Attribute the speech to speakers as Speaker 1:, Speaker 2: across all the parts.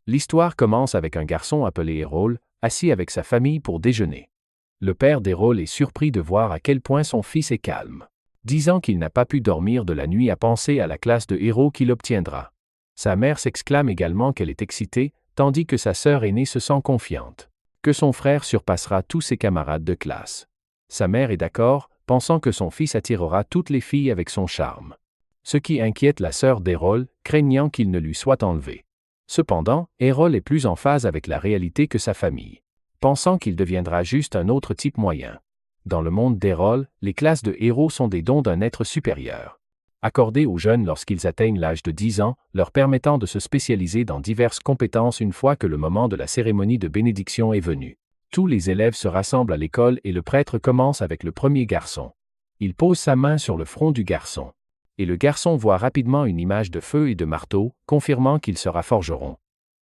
Speaker 1: L'histoire commence avec un garçon appelé Hérole, assis avec sa famille pour déjeuner. Le père d'Hérole est surpris de voir à quel point son fils est calme, disant qu'il n'a pas pu dormir de la nuit à penser à la classe de héros qu'il obtiendra. Sa mère s'exclame également qu'elle est excitée, tandis que sa sœur aînée se sent confiante, que son frère surpassera tous ses camarades de classe. Sa mère est d'accord, pensant que son fils attirera toutes les filles avec son charme. Ce qui inquiète la sœur d'Hérole, craignant qu'il ne lui soit enlevé. Cependant, Hérole est plus en phase avec la réalité que sa famille, pensant qu'il deviendra juste un autre type moyen. Dans le monde d'Hérole, les classes de héros sont des dons d'un être supérieur, accordés aux jeunes lorsqu'ils atteignent l'âge de 10 ans, leur permettant de se spécialiser dans diverses compétences une fois que le moment de la cérémonie de bénédiction est venu. Tous les élèves se rassemblent à l'école et le prêtre commence avec le premier garçon. Il pose sa main sur le front du garçon. Et le garçon voit rapidement une image de feu et de marteau, confirmant qu'il sera forgeron.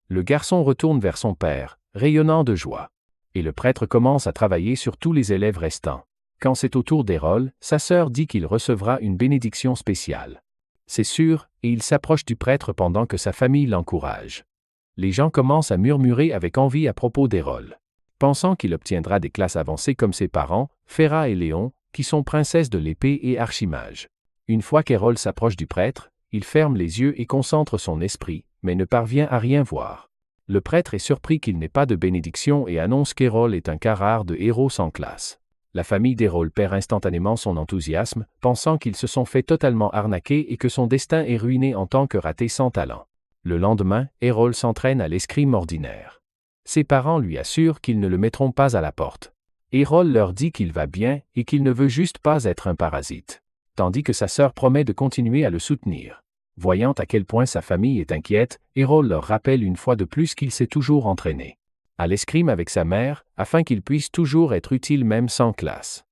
Speaker 1: Le garçon retourne vers son père, rayonnant de joie. Et le prêtre commence à travailler sur tous les élèves restants. Quand c'est au tour d'Hérole, sa sœur dit qu'il recevra une bénédiction spéciale. C'est sûr, et il s'approche du prêtre pendant que sa famille l'encourage. Les gens commencent à murmurer avec envie à propos d'Hérole, pensant qu'il obtiendra des classes avancées comme ses parents, Féra et Léon, qui sont princesses de l'épée et archimages. Une fois qu'Hérole s'approche du prêtre, il ferme les yeux et concentre son esprit, mais ne parvient à rien voir. Le prêtre est surpris qu'il n'ait pas de bénédiction et annonce qu'Hérole est un cas rare de héros sans classe. La famille d'Hérole perd instantanément son enthousiasme, pensant qu'ils se sont fait totalement arnaquer et que son destin est ruiné en tant que raté sans talent. Le lendemain, Hérole s'entraîne à l'escrime ordinaire. Ses parents lui assurent qu'ils ne le mettront pas à la porte. Hérole leur dit qu'il va bien et qu'il ne veut juste pas être un parasite, tandis que sa sœur promet de continuer à le soutenir. Voyant à quel point sa famille est inquiète, Hérole leur rappelle une fois de plus qu'il s'est toujours entraîné à l'escrime avec sa mère, afin qu'il puisse toujours être utile même sans classe.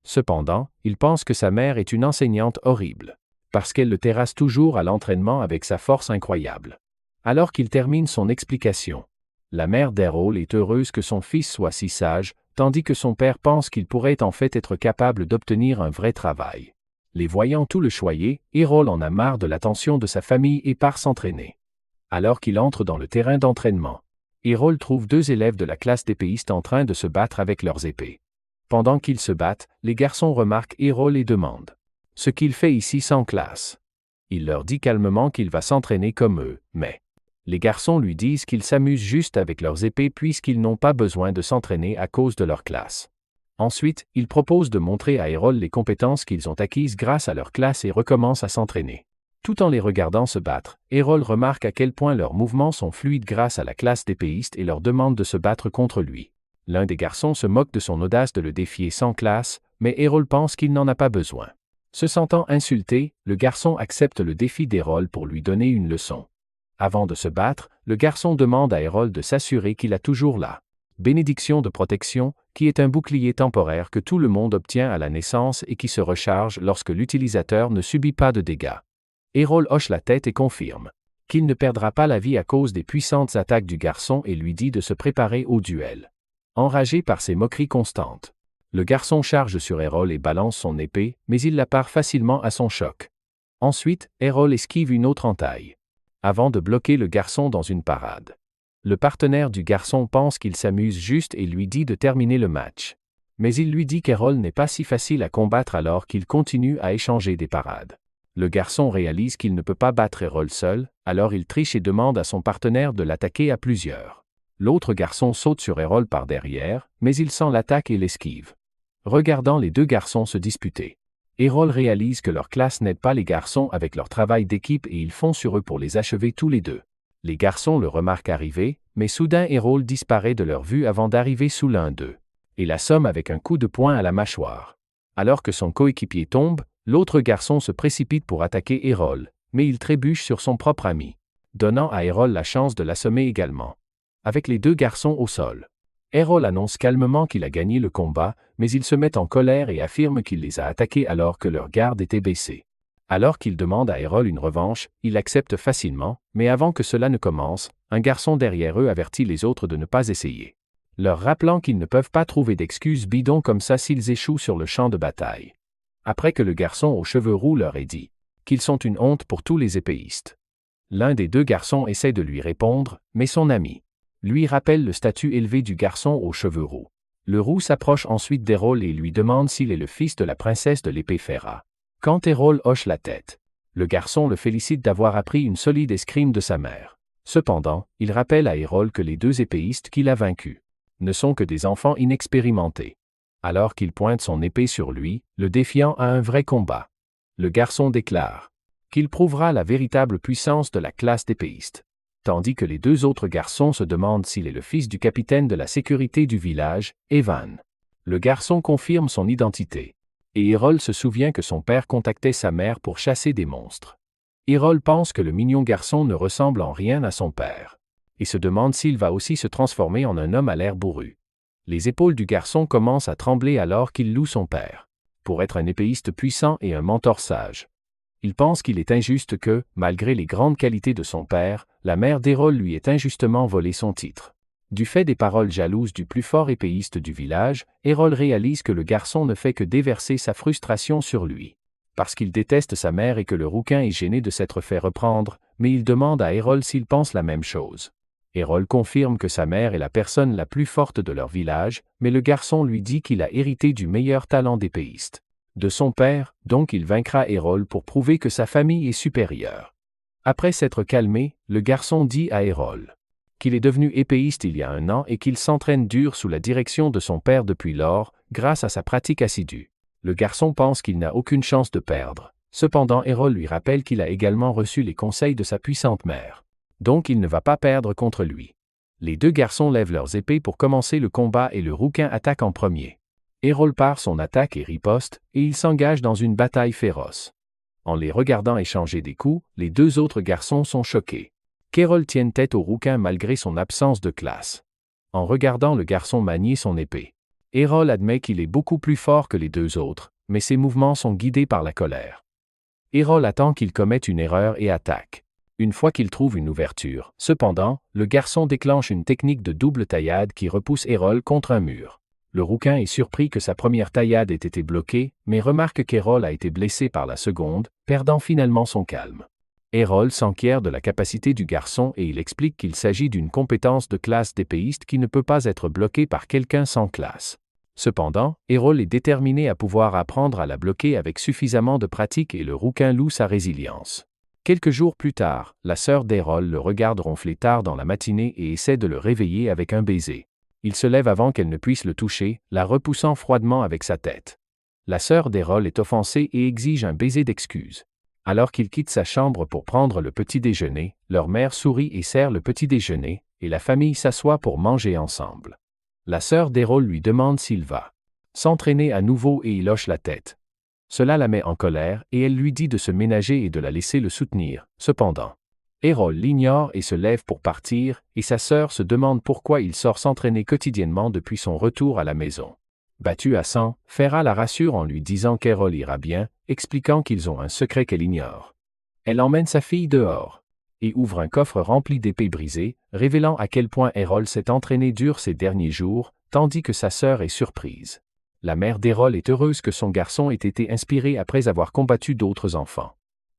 Speaker 1: Cependant, il pense que sa mère est une enseignante horrible, parce qu'elle le terrasse toujours à l'entraînement avec sa force incroyable. Alors qu'il termine son explication, la mère d'Hérole est heureuse que son fils soit si sage, tandis que son père pense qu'il pourrait en fait être capable d'obtenir un vrai travail. Les voyant tout le choyer, Hérole en a marre de l'attention de sa famille et part s'entraîner. Alors qu'il entre dans le terrain d'entraînement, Hérole trouve 2 élèves de la classe d'épéistes en train de se battre avec leurs épées. Pendant qu'ils se battent, les garçons remarquent Hérole et demandent ce qu'il fait ici sans classe. Il leur dit calmement qu'il va s'entraîner comme eux, mais les garçons lui disent qu'ils s'amusent juste avec leurs épées puisqu'ils n'ont pas besoin de s'entraîner à cause de leur classe. Ensuite, il propose de montrer à Hérole les compétences qu'ils ont acquises grâce à leur classe et recommence à s'entraîner. Tout en les regardant se battre, Hérole remarque à quel point leurs mouvements sont fluides grâce à la classe d'épéiste et leur demande de se battre contre lui. L'un des garçons se moque de son audace de le défier sans classe, mais Hérole pense qu'il n'en a pas besoin. Se sentant insulté, le garçon accepte le défi d'Hérole pour lui donner une leçon. Avant de se battre, le garçon demande à Hérole de s'assurer qu'il a toujours la bénédiction de protection, qui est un bouclier temporaire que tout le monde obtient à la naissance et qui se recharge lorsque l'utilisateur ne subit pas de dégâts. Hérole hoche la tête et confirme qu'il ne perdra pas la vie à cause des puissantes attaques du garçon et lui dit de se préparer au duel. Enragé par ces moqueries constantes, le garçon charge sur Hérole et balance son épée, mais il la pare facilement à son choc. Ensuite, Hérole esquive une autre entaille, avant de bloquer le garçon dans une parade. Le partenaire du garçon pense qu'il s'amuse juste et lui dit de terminer le match. Mais il lui dit qu'Hérole n'est pas si facile à combattre alors qu'il continue à échanger des parades. Le garçon réalise qu'il ne peut pas battre Hérole seul, alors il triche et demande à son partenaire de l'attaquer à plusieurs. L'autre garçon saute sur Hérole par derrière, mais il sent l'attaque et l'esquive. Regardant les 2 garçons se disputer, Hérole réalise que leur classe n'aide pas les garçons avec leur travail d'équipe et ils font sur eux pour les achever tous les 2. Les garçons le remarquent arriver, mais soudain Hérole disparaît de leur vue avant d'arriver sous l'un d'eux, et l'assomme avec un coup de poing à la mâchoire. Alors que son coéquipier tombe, l'autre garçon se précipite pour attaquer Hérole, mais il trébuche sur son propre ami, donnant à Hérole la chance de l'assommer également. Avec les 2 garçons au sol, Hérole annonce calmement qu'il a gagné le combat, mais il se met en colère et affirme qu'il les a attaqués alors que leur garde était baissée. Alors qu'il demande à Hérole une revanche, il accepte facilement, mais avant que cela ne commence, un garçon derrière eux avertit les autres de ne pas essayer, leur rappelant qu'ils ne peuvent pas trouver d'excuses bidons comme ça s'ils échouent sur le champ de bataille. Après que le garçon aux cheveux roux leur ait dit qu'ils sont une honte pour tous les épéistes, L'un des deux garçons essaie de lui répondre, mais son ami lui rappelle le statut élevé du garçon aux cheveux roux. Le roux s'approche ensuite d'Errol et lui demande s'il est le fils de la princesse de l'épée Fera. Quand Errol hoche la tête, le garçon le félicite d'avoir appris une solide escrime de sa mère. Cependant, il rappelle à Errol que les deux épéistes qu'il a vaincus ne sont que des enfants inexpérimentés. Alors qu'il pointe son épée sur lui, le défiant à un vrai combat. Le garçon déclare qu'il prouvera la véritable puissance de la classe d'épéiste. Tandis que les deux autres garçons se demandent s'il est le fils du capitaine de la sécurité du village, Evan. Le garçon confirme son identité. Et Errol se souvient que son père contactait sa mère pour chasser des monstres. Errol pense que le mignon garçon ne ressemble en rien à son père. Et se demande s'il va aussi se transformer en un homme à l'air bourru. Les épaules du garçon commencent à trembler alors qu'il loue son père. Pour être un épéiste puissant et un mentor sage. Il pense qu'il est injuste que, malgré les grandes qualités de son père, la mère d'Errol lui ait injustement volé son titre. Du fait des paroles jalouses du plus fort épéiste du village, Errol réalise que le garçon ne fait que déverser sa frustration sur lui. Parce qu'il déteste sa mère et que le rouquin est gêné de s'être fait reprendre, mais il demande à Errol s'il pense la même chose. Errol confirme que sa mère est la personne la plus forte de leur village, mais le garçon lui dit qu'il a hérité du meilleur talent d'épéiste. De son père, donc il vaincra Errol pour prouver que sa famille est supérieure. Après s'être calmé, le garçon dit à Errol qu'il est devenu épéiste il y a 1 an et qu'il s'entraîne dur sous la direction de son père depuis lors, grâce à sa pratique assidue. Le garçon pense qu'il n'a aucune chance de perdre. Cependant Errol lui rappelle qu'il a également reçu les conseils de sa puissante mère. Donc il ne va pas perdre contre lui. Les deux garçons lèvent leurs épées pour commencer le combat et le rouquin attaque en premier. Errol part son attaque et riposte, et il s'engage dans une bataille féroce. En les regardant échanger des coups, les deux autres garçons sont choqués. Qu'Errol tienne tête au rouquin malgré son absence de classe. En regardant le garçon manier son épée, Errol admet qu'il est beaucoup plus fort que les deux autres, mais ses mouvements sont guidés par la colère. Errol attend qu'il commette une erreur et attaque. Une fois qu'il trouve une ouverture, cependant, le garçon déclenche une technique de double taillade qui repousse Errol contre un mur. Le rouquin est surpris que sa première taillade ait été bloquée, mais remarque qu'Errol a été blessé par la seconde, perdant finalement son calme. Errol s'enquiert de la capacité du garçon et il explique qu'il s'agit d'une compétence de classe d'épéiste qui ne peut pas être bloquée par quelqu'un sans classe. Cependant, Errol est déterminé à pouvoir apprendre à la bloquer avec suffisamment de pratique et le rouquin loue sa résilience. Quelques jours plus tard, la sœur d'Errol le regarde ronfler tard dans la matinée et essaie de le réveiller avec un baiser. Il se lève avant qu'elle ne puisse le toucher, la repoussant froidement avec sa tête. La sœur d'Errol est offensée et exige un baiser d'excuse. Alors qu'il quitte sa chambre pour prendre le petit déjeuner, leur mère sourit et sert le petit déjeuner, et la famille s'assoit pour manger ensemble. La sœur d'Errol lui demande s'il va s'entraîner à nouveau et il hoche la tête. Cela la met en colère et elle lui dit de se ménager et de la laisser le soutenir. Cependant, Errol l'ignore et se lève pour partir, et sa sœur se demande pourquoi il sort s'entraîner quotidiennement depuis son retour à la maison. Battue à sang, Fera la rassure en lui disant qu'Errol ira bien, expliquant qu'ils ont un secret qu'elle ignore. Elle emmène sa fille dehors et ouvre un coffre rempli d'épées brisées, révélant à quel point Errol s'est entraîné dur ces derniers jours, tandis que sa sœur est surprise. La mère d'Errol est heureuse que son garçon ait été inspiré après avoir combattu d'autres enfants.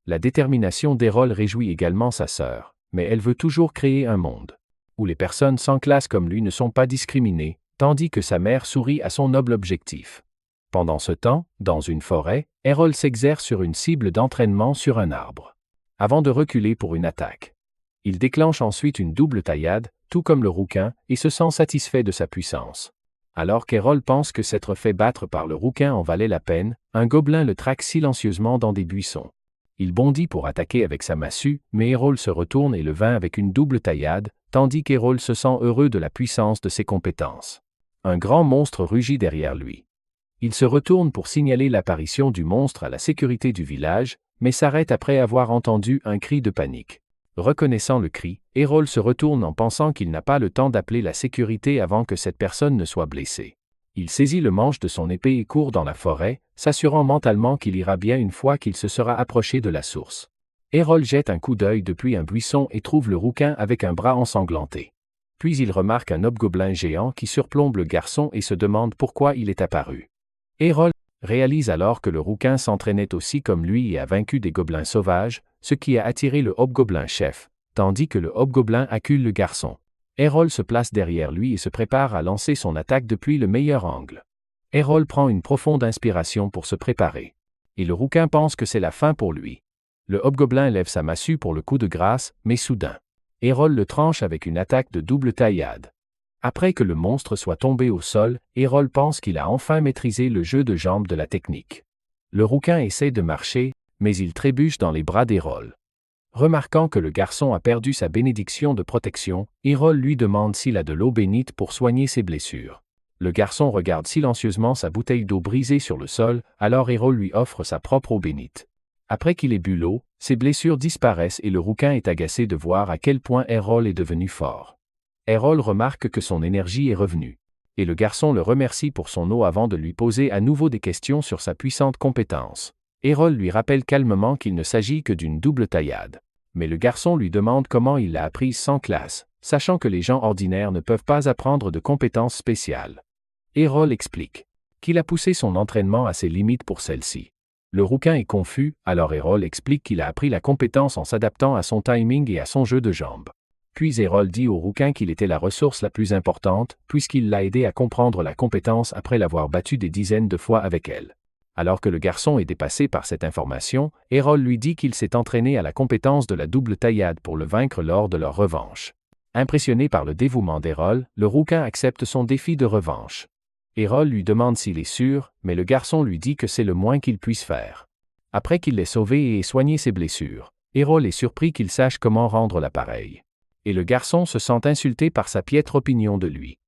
Speaker 1: La détermination d'Errol réjouit également sa sœur, mais elle veut toujours créer un monde où les personnes sans classe comme lui ne sont pas discriminées, tandis que sa mère sourit à son noble objectif. Pendant ce temps, dans une forêt, Errol s'exerce sur une cible d'entraînement sur un arbre, avant de reculer pour une attaque. Il déclenche ensuite une double taillade, tout comme le rouquin, et se sent satisfait de sa puissance. Alors qu'Errol pense que s'être fait battre par le rouquin en valait la peine, un gobelin le traque silencieusement dans des buissons. Il bondit pour attaquer avec sa massue, mais Errol se retourne et le vainc avec une double taillade, tandis qu'Errol se sent heureux de la puissance de ses compétences. Un grand monstre rugit derrière lui. Il se retourne pour signaler l'apparition du monstre à la sécurité du village, mais s'arrête après avoir entendu un cri de panique. Reconnaissant le cri, Errol se retourne en pensant qu'il n'a pas le temps d'appeler la sécurité avant que cette personne ne soit blessée. Il saisit le manche de son épée et court dans la forêt, s'assurant mentalement qu'il ira bien une fois qu'il se sera approché de la source. Errol jette un coup d'œil depuis un buisson et trouve le rouquin avec un bras ensanglanté. Puis il remarque un hobgoblin géant qui surplombe le garçon et se demande pourquoi il est apparu. Errol réalise alors que le rouquin s'entraînait aussi comme lui et a vaincu des gobelins sauvages, ce qui a attiré le hobgoblin chef, tandis que le hobgoblin accule le garçon. Errol se place derrière lui et se prépare à lancer son attaque depuis le meilleur angle. Errol prend une profonde inspiration pour se préparer. Et le rouquin pense que c'est la fin pour lui. Le hobgoblin lève sa massue pour le coup de grâce, mais soudain, Errol le tranche avec une attaque de double taillade. Après que le monstre soit tombé au sol, Errol pense qu'il a enfin maîtrisé le jeu de jambes de la technique. Le rouquin essaie de marcher, mais il trébuche dans les bras d'Errol. Remarquant que le garçon a perdu sa bénédiction de protection, Errol lui demande s'il a de l'eau bénite pour soigner ses blessures. Le garçon regarde silencieusement sa bouteille d'eau brisée sur le sol, alors Errol lui offre sa propre eau bénite. Après qu'il ait bu l'eau, ses blessures disparaissent et le rouquin est agacé de voir à quel point Errol est devenu fort. Errol remarque que son énergie est revenue. Et le garçon le remercie pour son eau avant de lui poser à nouveau des questions sur sa puissante compétence. Errol lui rappelle calmement qu'il ne s'agit que d'une double taillade. Mais le garçon lui demande comment il l'a apprise sans classe, sachant que les gens ordinaires ne peuvent pas apprendre de compétences spéciales. Errol explique qu'il a poussé son entraînement à ses limites pour celle-ci. Le rouquin est confus, alors Errol explique qu'il a appris la compétence en s'adaptant à son timing et à son jeu de jambes. Puis Errol dit au rouquin qu'il était la ressource la plus importante, puisqu'il l'a aidé à comprendre la compétence après l'avoir battu des dizaines de fois avec elle. Alors que le garçon est dépassé par cette information, Errol lui dit qu'il s'est entraîné à la compétence de la double taillade pour le vaincre lors de leur revanche. Impressionné par le dévouement d'Errol, le rouquin accepte son défi de revanche. Errol lui demande s'il est sûr, mais le garçon lui dit que c'est le moins qu'il puisse faire. Après qu'il l'ait sauvé et ait soigné ses blessures, Errol est surpris qu'il sache comment rendre l'appareil. Et le garçon se sent insulté par sa piètre opinion de lui.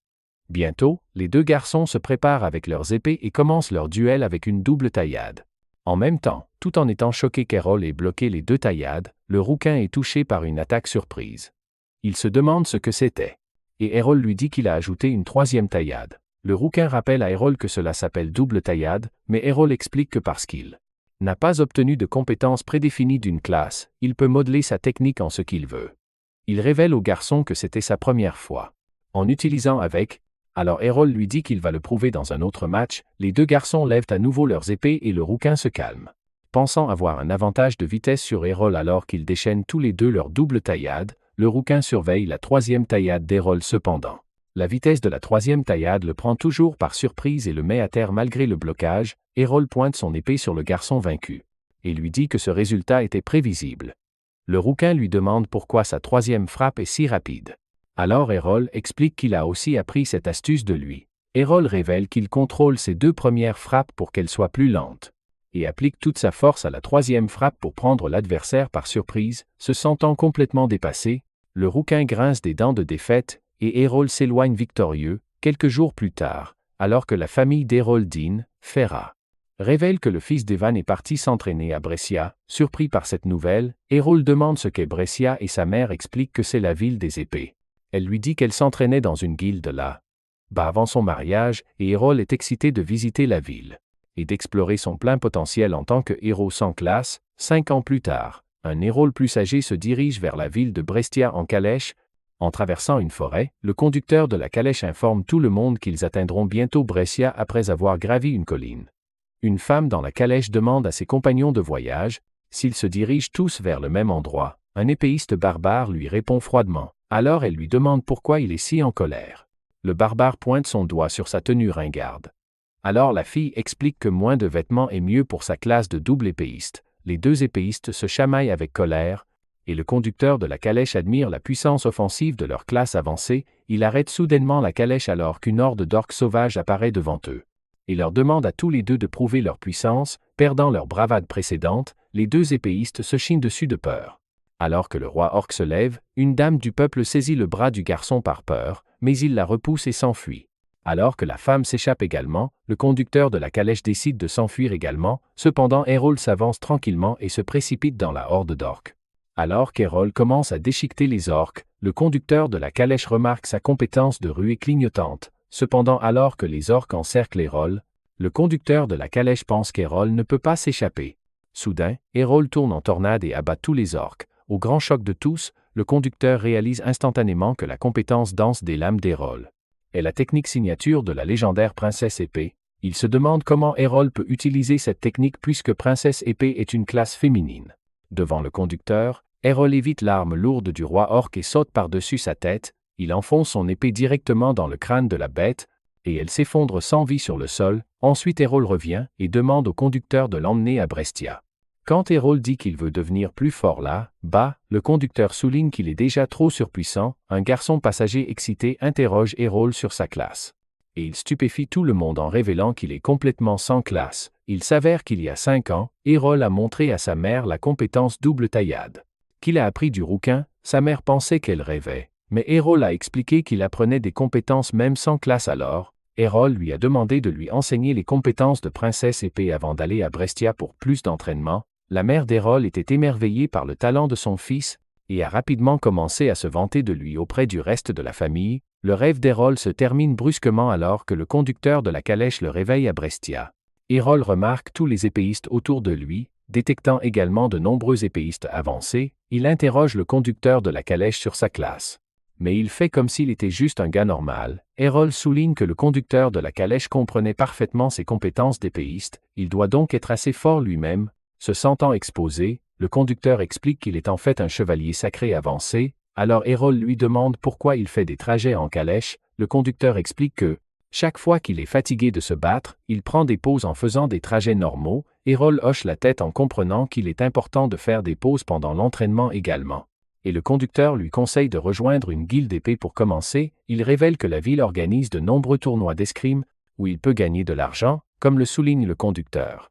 Speaker 1: Bientôt, les deux garçons se préparent avec leurs épées et commencent leur duel avec une double taillade. En même temps, tout en étant choqué qu'Errol ait bloqué les deux taillades, le rouquin est touché par une attaque surprise. Il se demande ce que c'était. Et Errol lui dit qu'il a ajouté une troisième taillade. Le rouquin rappelle à Errol que cela s'appelle double taillade, mais Errol explique que parce qu'il n'a pas obtenu de compétences prédéfinies d'une classe, il peut modeler sa technique en ce qu'il veut. Il révèle au garçon que c'était sa première fois. En utilisant avec, alors Errol lui dit qu'il va le prouver dans un autre match, les deux garçons lèvent à nouveau leurs épées et le rouquin se calme. Pensant avoir un avantage de vitesse sur Errol alors qu'ils déchaînent tous les deux leur double taillade, le rouquin surveille la troisième taillade d'Errol cependant. La vitesse de la troisième taillade le prend toujours par surprise et le met à terre malgré le blocage. Errol pointe son épée sur le garçon vaincu. Et lui dit que ce résultat était prévisible. Le rouquin lui demande pourquoi sa troisième frappe est si rapide. Alors Errol explique qu'il a aussi appris cette astuce de lui. Errol révèle qu'il contrôle ses deux premières frappes pour qu'elles soient plus lentes. Et applique toute sa force à la troisième frappe pour prendre l'adversaire par surprise, se sentant complètement dépassé. Le rouquin grince des dents de défaite, et Errol s'éloigne victorieux, quelques jours plus tard, alors que la famille d'Errol Dean, Ferra, révèle que le fils d'Evan est parti s'entraîner à Brescia. Surpris par cette nouvelle, Errol demande ce qu'est Brescia et sa mère explique que c'est la ville des épées. Elle lui dit qu'elle s'entraînait dans une guilde là-bas avant son mariage, et Errol est excité de visiter la ville et d'explorer son plein potentiel en tant que héros sans classe. 5 ans plus tard, un Errol plus âgé se dirige vers la ville de Brescia en calèche. En traversant une forêt, le conducteur de la calèche informe tout le monde qu'ils atteindront bientôt Brescia après avoir gravi une colline. Une femme dans la calèche demande à ses compagnons de voyage s'ils se dirigent tous vers le même endroit. Un épéiste barbare lui répond froidement. Alors elle lui demande pourquoi il est si en colère. Le barbare pointe son doigt sur sa tenue ringarde. Alors la fille explique que moins de vêtements est mieux pour sa classe de double épéiste. Les deux épéistes se chamaillent avec colère, et le conducteur de la calèche admire la puissance offensive de leur classe avancée. Il arrête soudainement la calèche alors qu'une horde d'orques sauvages apparaît devant eux. Et leur demande à tous les deux de prouver leur puissance. Perdant leur bravade précédente, les deux épéistes se chinent dessus de peur. Alors que le roi orc se lève, une dame du peuple saisit le bras du garçon par peur, mais il la repousse et s'enfuit. Alors que la femme s'échappe également, le conducteur de la calèche décide de s'enfuir également. Cependant Errol s'avance tranquillement et se précipite dans la horde d'orques. Alors qu'Errol commence à déchiqueter les orques, le conducteur de la calèche remarque sa compétence de ruée clignotante. Cependant alors que les orques encerclent Errol, le conducteur de la calèche pense qu'Errol ne peut pas s'échapper. Soudain, Errol tourne en tornade et abat tous les orques. Au grand choc de tous, le conducteur réalise instantanément que la compétence danse des lames d'Errol est la technique signature de la légendaire princesse épée. Il se demande comment Errol peut utiliser cette technique puisque Princesse Épée est une classe féminine. Devant le conducteur, Errol évite l'arme lourde du roi orc et saute par-dessus sa tête, il enfonce son épée directement dans le crâne de la bête, et elle s'effondre sans vie sur le sol. Ensuite Errol revient et demande au conducteur de l'emmener à Brestia. Quand Errol dit qu'il veut devenir plus fort là-bas, le conducteur souligne qu'il est déjà trop surpuissant. Un garçon passager excité interroge Errol sur sa classe. Et il stupéfie tout le monde en révélant qu'il est complètement sans classe. Il s'avère qu'il y a 5 ans, Errol a montré à sa mère la compétence double taillade. Qu'il a appris du rouquin, sa mère pensait qu'elle rêvait. Mais Errol a expliqué qu'il apprenait des compétences même sans classe alors. Errol lui a demandé de lui enseigner les compétences de Princesse Épée avant d'aller à Brestia pour plus d'entraînement. La mère d'Errol était émerveillée par le talent de son fils, et a rapidement commencé à se vanter de lui auprès du reste de la famille. Le rêve d'Errol se termine brusquement alors que le conducteur de la calèche le réveille à Brestia. Errol remarque tous les épéistes autour de lui, détectant également de nombreux épéistes avancés. Il interroge le conducteur de la calèche sur sa classe. Mais il fait comme s'il était juste un gars normal. Errol souligne que le conducteur de la calèche comprenait parfaitement ses compétences d'épéiste, il doit donc être assez fort lui-même. Se sentant exposé, le conducteur explique qu'il est en fait un chevalier sacré avancé. Alors Errol lui demande pourquoi il fait des trajets en calèche. Le conducteur explique que, chaque fois qu'il est fatigué de se battre, il prend des pauses en faisant des trajets normaux. Errol hoche la tête en comprenant qu'il est important de faire des pauses pendant l'entraînement également. Et le conducteur lui conseille de rejoindre une guilde d'épée pour commencer. Il révèle que la ville organise de nombreux tournois d'escrime, où il peut gagner de l'argent, comme le souligne le conducteur.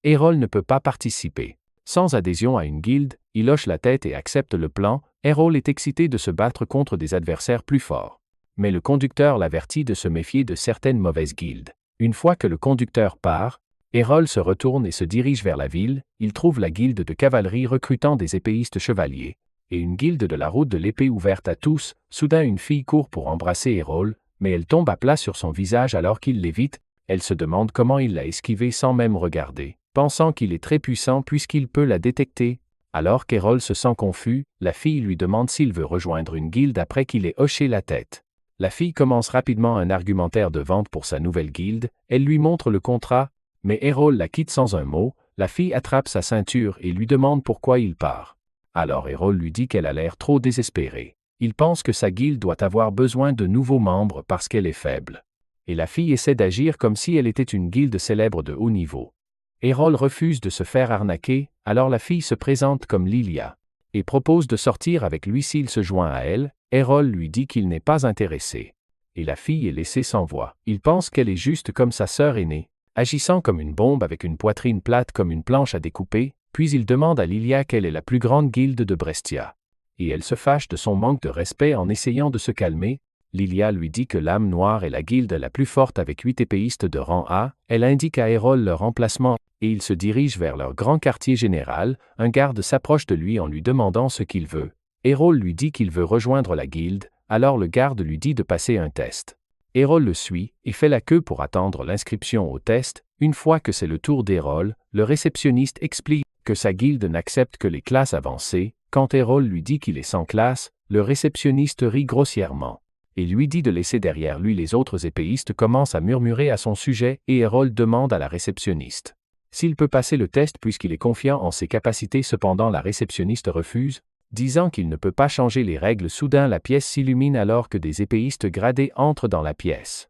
Speaker 1: Errol ne peut pas participer. Sans adhésion à une guilde, il hoche la tête et accepte le plan. Errol est excité de se battre contre des adversaires plus forts. Mais le conducteur l'avertit de se méfier de certaines mauvaises guildes. Une fois que le conducteur part, Errol se retourne et se dirige vers la ville. Il trouve la guilde de cavalerie recrutant des épéistes chevaliers, et une guilde de la route de l'épée ouverte à tous. Soudain une fille court pour embrasser Errol, mais elle tombe à plat sur son visage alors qu'il l'évite. Elle se demande comment il l'a esquivée sans même regarder, pensant qu'il est très puissant puisqu'il peut la détecter. Alors qu'Errol se sent confus, la fille lui demande s'il veut rejoindre une guilde après qu'il ait hoché la tête. La fille commence rapidement un argumentaire de vente pour sa nouvelle guilde. Elle lui montre le contrat, mais Errol la quitte sans un mot. La fille attrape sa ceinture et lui demande pourquoi il part. Alors Errol lui dit qu'elle a l'air trop désespérée. Il pense que sa guilde doit avoir besoin de nouveaux membres parce qu'elle est faible. Et la fille essaie d'agir comme si elle était une guilde célèbre de haut niveau. Errol refuse de se faire arnaquer, alors la fille se présente comme Lilia, et propose de sortir avec lui s'il se joint à elle. Errol lui dit qu'il n'est pas intéressé. Et la fille est laissée sans voix. Il pense qu'elle est juste comme sa sœur aînée, agissant comme une bombe avec une poitrine plate comme une planche à découper. Puis il demande à Lilia quelle est la plus grande guilde de Brestia. Et elle se fâche de son manque de respect en essayant de se calmer. Lilia lui dit que l'âme noire est la guilde la plus forte avec 8 épéistes de rang A. Elle indique à Errol leur emplacement et ils se dirigent vers leur grand quartier général. Un garde s'approche de lui en lui demandant ce qu'il veut. Errol lui dit qu'il veut rejoindre la guilde, alors le garde lui dit de passer un test. Errol le suit et fait la queue pour attendre l'inscription au test. Une fois que c'est le tour d'Errol, le réceptionniste explique que sa guilde n'accepte que les classes avancées. Quand Errol lui dit qu'il est sans classe, le réceptionniste rit grossièrement et lui dit de laisser derrière lui. Les autres épéistes commencent à murmurer à son sujet et Errol demande à la réceptionniste s'il peut passer le test puisqu'il est confiant en ses capacités. Cependant la réceptionniste refuse, disant qu'il ne peut pas changer les règles. Soudain la pièce s'illumine alors que des épéistes gradés entrent dans la pièce.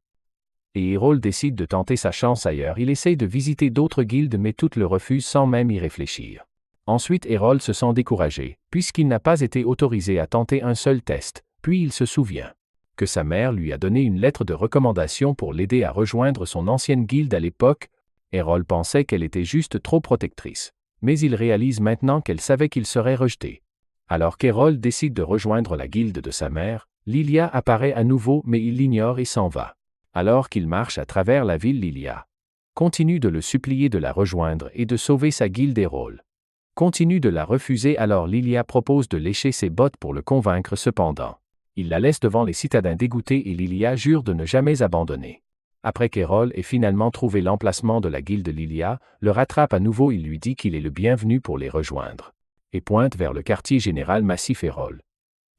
Speaker 1: Et Errol décide de tenter sa chance ailleurs. Il essaye de visiter d'autres guildes mais toutes le refusent sans même y réfléchir. Ensuite Errol se sent découragé, puisqu'il n'a pas été autorisé à tenter un seul test. Puis il se souvient que sa mère lui a donné une lettre de recommandation pour l'aider à rejoindre son ancienne guilde à l'époque. Errol pensait qu'elle était juste trop protectrice, mais il réalise maintenant qu'elle savait qu'il serait rejeté. Alors qu'Errol décide de rejoindre la guilde de sa mère, Lilia apparaît à nouveau mais il l'ignore et s'en va. Alors qu'il marche à travers la ville, Lilia continue de le supplier de la rejoindre et de sauver sa guilde. Errol continue de la refuser, alors Lilia propose de lécher ses bottes pour le convaincre. Cependant, il la laisse devant les citadins dégoûtés et Lilia jure de ne jamais abandonner. Après qu'Errol ait finalement trouvé l'emplacement de la guilde, Lilia le rattrape à nouveau. Il lui dit qu'il est le bienvenu pour les rejoindre et pointe vers le quartier général massif. Errol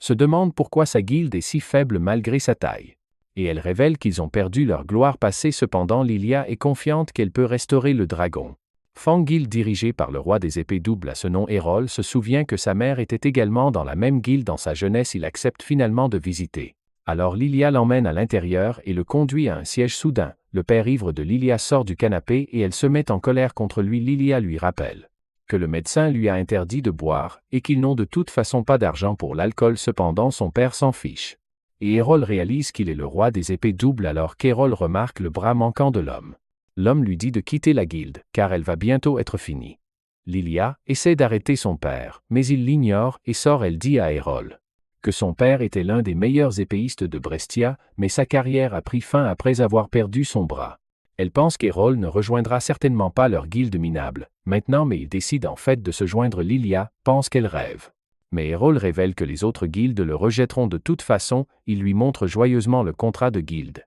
Speaker 1: se demande pourquoi sa guilde est si faible malgré sa taille. Et elle révèle qu'ils ont perdu leur gloire passée. Cependant Lilia est confiante qu'elle peut restaurer le dragon. Fang guilde dirigée par le roi des épées doubles à ce nom Errol se souvient que sa mère était également dans la même guilde dans sa jeunesse. Il accepte finalement de visiter. Alors Lilia l'emmène à l'intérieur et le conduit à un siège soudain. Le père ivre de Lilia sort du canapé et elle se met en colère contre lui. Lilia lui rappelle que le médecin lui a interdit de boire et qu'ils n'ont de toute façon pas d'argent pour l'alcool. Cependant son père s'en fiche. Et Errol réalise qu'il est le roi des épées doubles alors qu'Errol remarque le bras manquant de l'homme. L'homme lui dit de quitter la guilde, car elle va bientôt être finie. Lilia essaie d'arrêter son père, mais il l'ignore et sort. Elle dit à Errol que son père était l'un des meilleurs épéistes de Brestia, mais sa carrière a pris fin après avoir perdu son bras. Elle pense qu'Errol ne rejoindra certainement pas leur guilde minable, maintenant, mais il décide en fait de se joindre. Lilia pense qu'elle rêve. Mais Errol révèle que les autres guildes le rejetteront de toute façon. Il lui montre joyeusement le contrat de guilde.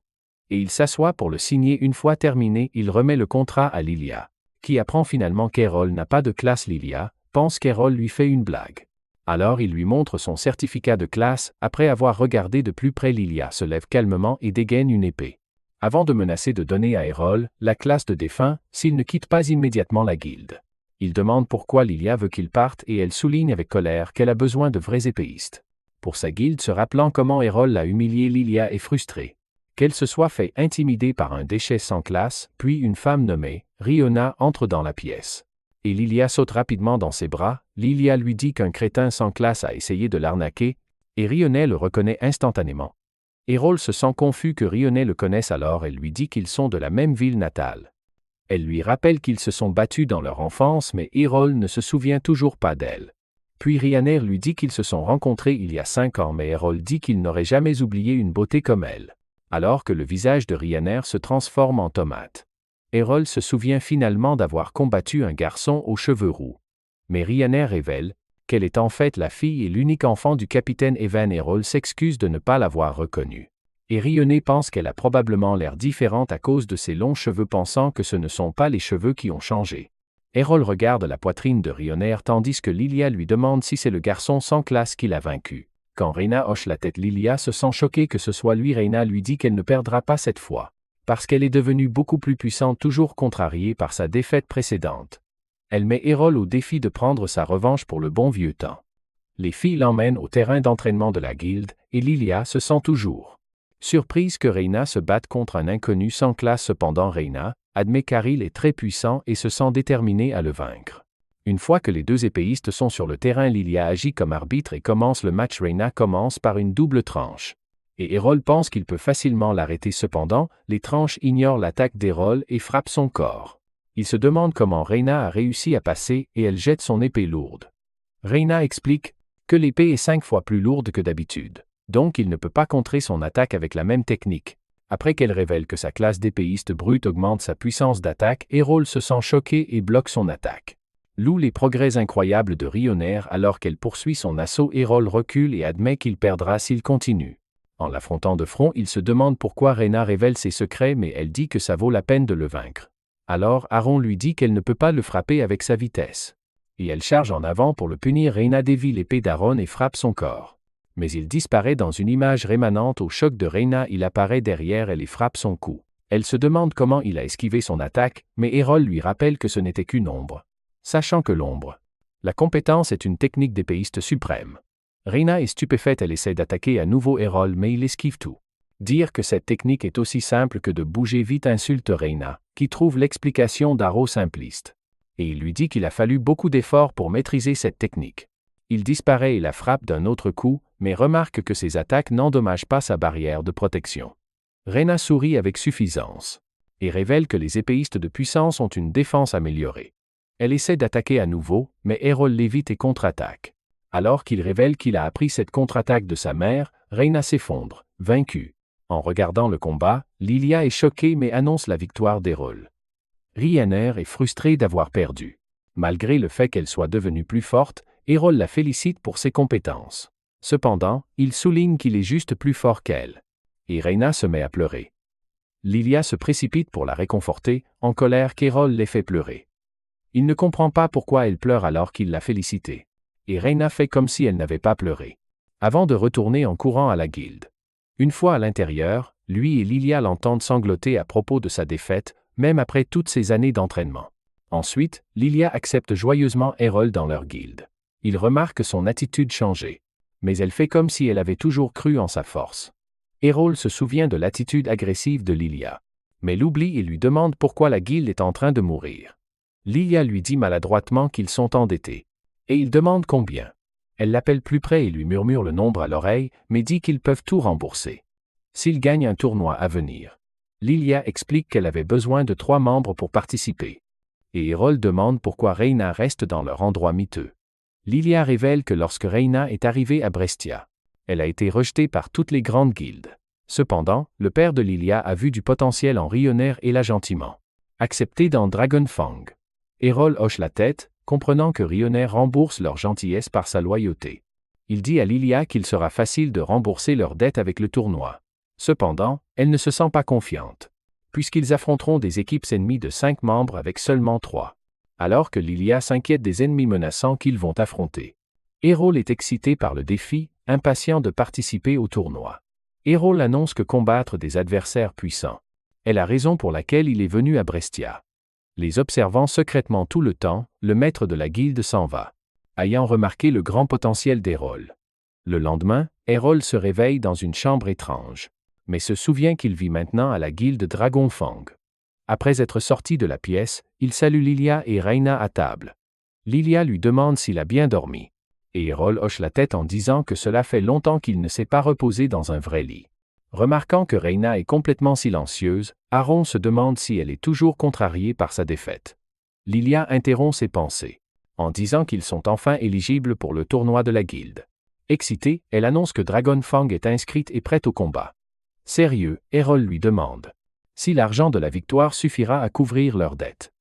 Speaker 1: Et il s'assoit pour le signer. Une fois terminé, il remet le contrat à Lilia, qui apprend finalement qu'Errol n'a pas de classe. Lilia pense qu'Errol lui fait une blague. Alors il lui montre son certificat de classe. Après avoir regardé de plus près, Lilia se lève calmement et dégaine une épée, avant de menacer de donner à Errol la classe de défunt s'il ne quitte pas immédiatement la guilde. Il demande pourquoi Lilia veut qu'il parte et elle souligne avec colère qu'elle a besoin de vrais épéistes pour sa guilde. Se rappelant comment Errol l'a humiliée, Lilia est frustrée qu'elle se soit fait intimider par un déchet sans classe. Puis une femme nommée Riona entre dans la pièce. Et Lilia saute rapidement dans ses bras. Lilia lui dit qu'un crétin sans classe a essayé de l'arnaquer, et Riona le reconnaît instantanément. Errol se sent confus que Riona le connaisse, alors elle lui dit qu'ils sont de la même ville natale. Elle lui rappelle qu'ils se sont battus dans leur enfance, mais Errol ne se souvient toujours pas d'elle. Puis Riona lui dit qu'ils se sont rencontrés il y a 5 ans, mais Errol dit qu'il n'aurait jamais oublié une beauté comme elle. Alors que le visage de Riona se transforme en tomate. Errol se souvient finalement d'avoir combattu un garçon aux cheveux roux. Mais Riona révèle qu'elle est en fait la fille et l'unique enfant du capitaine Evan. Errol s'excuse de ne pas l'avoir reconnue. Et Riona pense qu'elle a probablement l'air différente à cause de ses longs cheveux, pensant que ce ne sont pas les cheveux qui ont changé. Errol regarde la poitrine de Riona tandis que Lilia lui demande si c'est le garçon sans classe qui l'a vaincu. Quand Reina hoche la tête, Lilia se sent choquée que ce soit lui. Reina lui dit qu'elle ne perdra pas cette fois, parce qu'elle est devenue beaucoup plus puissante, toujours contrariée par sa défaite précédente. Elle met Errol au défi de prendre sa revanche pour le bon vieux temps. Les filles l'emmènent au terrain d'entraînement de la guilde, et Lilia se sent toujours surprise que Reina se batte contre un inconnu sans classe. Cependant Reina admet qu'Aril est très puissant et se sent déterminée à le vaincre. Une fois que les deux épéistes sont sur le terrain, Lilia agit comme arbitre et commence le match. Reina commence par une double tranche. Et Errol pense qu'il peut facilement l'arrêter. Cependant, les tranches ignorent l'attaque d'Errol et frappent son corps. Il se demande comment Reina a réussi à passer et elle jette son épée lourde. Reina explique que l'épée est 5 fois plus lourde que d'habitude, donc il ne peut pas contrer son attaque avec la même technique. Après qu'elle révèle que sa classe d'épéiste brute augmente sa puissance d'attaque, Errol se sent choqué et bloque son attaque. Loue les progrès incroyables de Riona alors qu'elle poursuit son assaut. Errol recule et admet qu'il perdra s'il continue. En l'affrontant de front, il se demande pourquoi Reina révèle ses secrets, mais elle dit que ça vaut la peine de le vaincre. Alors Aaron lui dit qu'elle ne peut pas le frapper avec sa vitesse. Et elle charge en avant pour le punir. Reina dévie l'épée d'Aaron et frappe son corps. Mais il disparaît dans une image rémanente. Au choc de Reina, il apparaît derrière elle et frappe son cou. Elle se demande comment il a esquivé son attaque, mais Errol lui rappelle que ce n'était qu'une ombre. Sachant que l'ombre, la compétence est une technique d'épéiste suprême. Reina est stupéfaite, elle essaie d'attaquer à nouveau Errol, mais il esquive tout. Dire que cette technique est aussi simple que de bouger vite insulte Reina, qui trouve l'explication d'Aro simpliste. Et il lui dit qu'il a fallu beaucoup d'efforts pour maîtriser cette technique. Il disparaît et la frappe d'un autre coup, mais remarque que ses attaques n'endommagent pas sa barrière de protection. Reina sourit avec suffisance et révèle que les épéistes de puissance ont une défense améliorée. Elle essaie d'attaquer à nouveau, mais Errol l'évite et contre-attaque. Alors qu'il révèle qu'il a appris cette contre-attaque de sa mère, Reina s'effondre, vaincue. En regardant le combat, Lilia est choquée mais annonce la victoire d'Errol. Riona est frustrée d'avoir perdu. Malgré le fait qu'elle soit devenue plus forte, Errol la félicite pour ses compétences. Cependant, il souligne qu'il est juste plus fort qu'elle. Et Reina se met à pleurer. Lilia se précipite pour la réconforter, en colère qu'Errol l'ait fait pleurer. Il ne comprend pas pourquoi elle pleure alors qu'il l'a félicitée. Et Reina fait comme si elle n'avait pas pleuré, avant de retourner en courant à la guilde. Une fois à l'intérieur, Lui et Lilia l'entendent sangloter à propos de sa défaite, même après toutes ces années d'entraînement. Ensuite, Lilia accepte joyeusement Errol dans leur guilde. Il remarque son attitude changer. Mais elle fait comme si elle avait toujours cru en sa force. Errol se souvient de l'attitude agressive de Lilia. Mais l'oublie et lui demande pourquoi la guilde est en train de mourir. Lilia lui dit maladroitement qu'ils sont endettés. Et il demande combien. Elle l'appelle plus près et lui murmure le nombre à l'oreille, mais dit qu'ils peuvent tout rembourser. S'ils gagnent un tournoi à venir. Lilia explique qu'elle avait besoin de 3 membres pour participer. Et Errol demande pourquoi Reina reste dans leur endroit miteux. Lilia révèle que lorsque Reina est arrivée à Brestia, elle a été rejetée par toutes les grandes guildes. Cependant, le père de Lilia a vu du potentiel en Rioner et l'a gentiment accepté dans Dragonfang. Errol hoche la tête, comprenant que Rioner rembourse leur gentillesse par sa loyauté. Il dit à Lilia qu'il sera facile de rembourser leurs dettes avec le tournoi. Cependant, elle ne se sent pas confiante, puisqu'ils affronteront des équipes ennemies de 5 membres avec seulement 3. Alors que Lilia s'inquiète des ennemis menaçants qu'ils vont affronter. Errol est excité par le défi, impatient de participer au tournoi. Errol annonce que combattre des adversaires puissants est la raison pour laquelle il est venu à Brestia. Les observant secrètement tout le temps, le maître de la guilde s'en va, ayant remarqué le grand potentiel d'Errol. Le lendemain, Errol se réveille dans une chambre étrange, mais se souvient qu'il vit maintenant à la guilde Dragonfang. Après être sorti de la pièce, il salue Lilia et Reina à table. Lilia lui demande s'il a bien dormi. Et Errol hoche la tête en disant que cela fait longtemps qu'il ne s'est pas reposé dans un vrai lit. Remarquant que Reina est complètement silencieuse, Aaron se demande si elle est toujours contrariée par sa défaite. Lilia interrompt ses pensées, en disant qu'ils sont enfin éligibles pour le tournoi de la guilde. Excitée, elle annonce que Dragonfang est inscrite et prête au combat. Sérieux, Errol lui demande si l'argent de la victoire suffira à couvrir leurs dettes.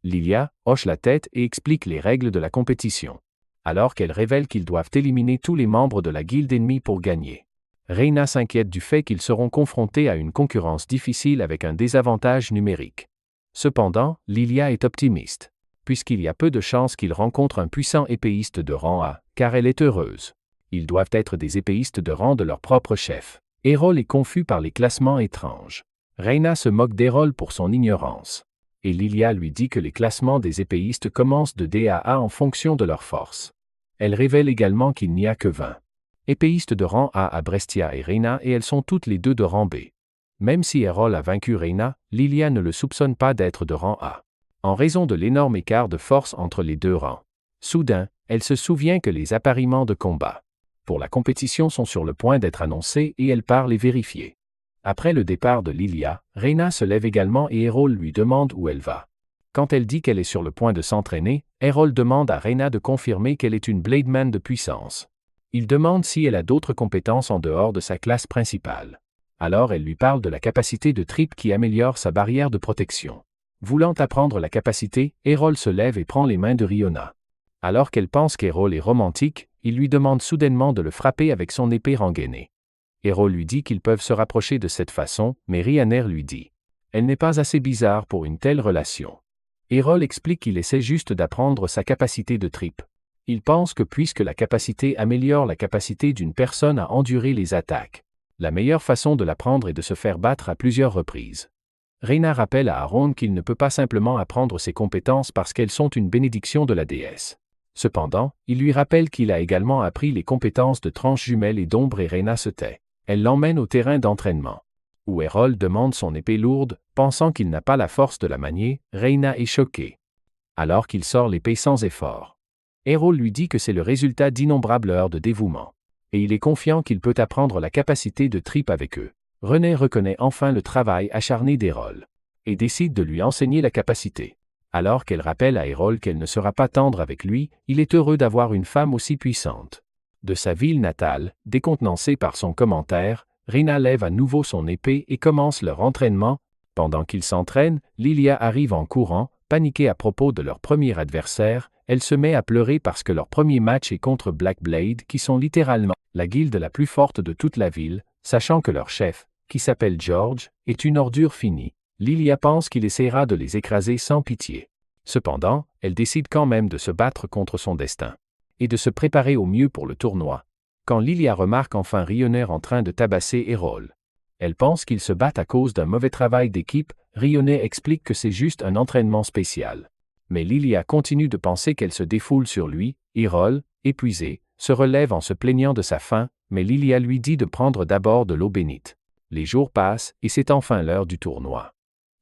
Speaker 1: Lilia hoche la tête et explique les règles de la compétition, alors qu'elle révèle qu'ils doivent éliminer tous les membres de la guilde ennemie pour gagner. Reina s'inquiète du fait qu'ils seront confrontés à une concurrence difficile avec un désavantage numérique. Cependant, Lilia est optimiste, puisqu'il y a peu de chances qu'ils rencontrent un puissant épéiste de rang A, car elle est heureuse. Ils doivent être des épéistes de rang de leur propre chef. Errol est confus par les classements étranges. Reina se moque d'Errol pour son ignorance. Et Lilia lui dit que les classements des épéistes commencent de D à A en fonction de leur force. Elle révèle également qu'il n'y a que 20 épéistes de rang A à Brestia et Reina et elles sont toutes les deux de rang B. Même si Errol a vaincu Reina, Lilia ne le soupçonne pas d'être de rang A, en raison de l'énorme écart de force entre les deux rangs. Soudain, elle se souvient que les appariements de combat pour la compétition sont sur le point d'être annoncés et elle part les vérifier. Après le départ de Lilia, Reina se lève également et Errol lui demande où elle va. Quand elle dit qu'elle est sur le point de s'entraîner, Errol demande à Reina de confirmer qu'elle est une Blademan de puissance. Il demande si elle a d'autres compétences en dehors de sa classe principale. Alors elle lui parle de la capacité de Trip qui améliore sa barrière de protection. Voulant apprendre la capacité, Errol se lève et prend les mains de Riona. Alors qu'elle pense qu'Errol est romantique, il lui demande soudainement de le frapper avec son épée rengainée. Errol lui dit qu'ils peuvent se rapprocher de cette façon, mais Rioner lui dit « Elle n'est pas assez bizarre pour une telle relation ». Errol explique qu'il essaie juste d'apprendre sa capacité de Trip. Il pense que puisque la capacité améliore la capacité d'une personne à endurer les attaques, la meilleure façon de l'apprendre est de se faire battre à plusieurs reprises. Reina rappelle à Aaron qu'il ne peut pas simplement apprendre ses compétences parce qu'elles sont une bénédiction de la déesse. Cependant, il lui rappelle qu'il a également appris les compétences de tranche jumelle et d'ombre et Reina se tait. Elle l'emmène au terrain d'entraînement, où Errol demande son épée lourde, pensant qu'il n'a pas la force de la manier. Reina est choquée, alors qu'il sort l'épée sans effort. Errol lui dit que c'est le résultat d'innombrables heures de dévouement, et il est confiant qu'il peut apprendre la capacité de Trip avec eux. René reconnaît enfin le travail acharné d'Errol, et décide de lui enseigner la capacité. Alors qu'elle rappelle à Errol qu'elle ne sera pas tendre avec lui, il est heureux d'avoir une femme aussi puissante. De sa ville natale, décontenancée par son commentaire, Reina lève à nouveau son épée et commence leur entraînement. Pendant qu'ils s'entraînent, Lilia arrive en courant, paniquée à propos de leur premier adversaire. Elle se met à pleurer parce que leur premier match est contre Blackblade, qui sont littéralement la guilde la plus forte de toute la ville, sachant que leur chef, qui s'appelle George, est une ordure finie. Lilia pense qu'il essaiera de les écraser sans pitié. Cependant, elle décide quand même de se battre contre son destin et de se préparer au mieux pour le tournoi. Quand Lilia remarque enfin Rioner en train de tabasser Errol, Elle pense qu'ils se battent à cause d'un mauvais travail d'équipe. Rionnet explique que c'est juste un entraînement spécial. Mais Lilia continue de penser qu'elle se défoule sur lui. Errol, épuisé, se relève en se plaignant de sa faim, mais Lilia lui dit de prendre d'abord de l'eau bénite. Les jours passent, et c'est enfin l'heure du tournoi.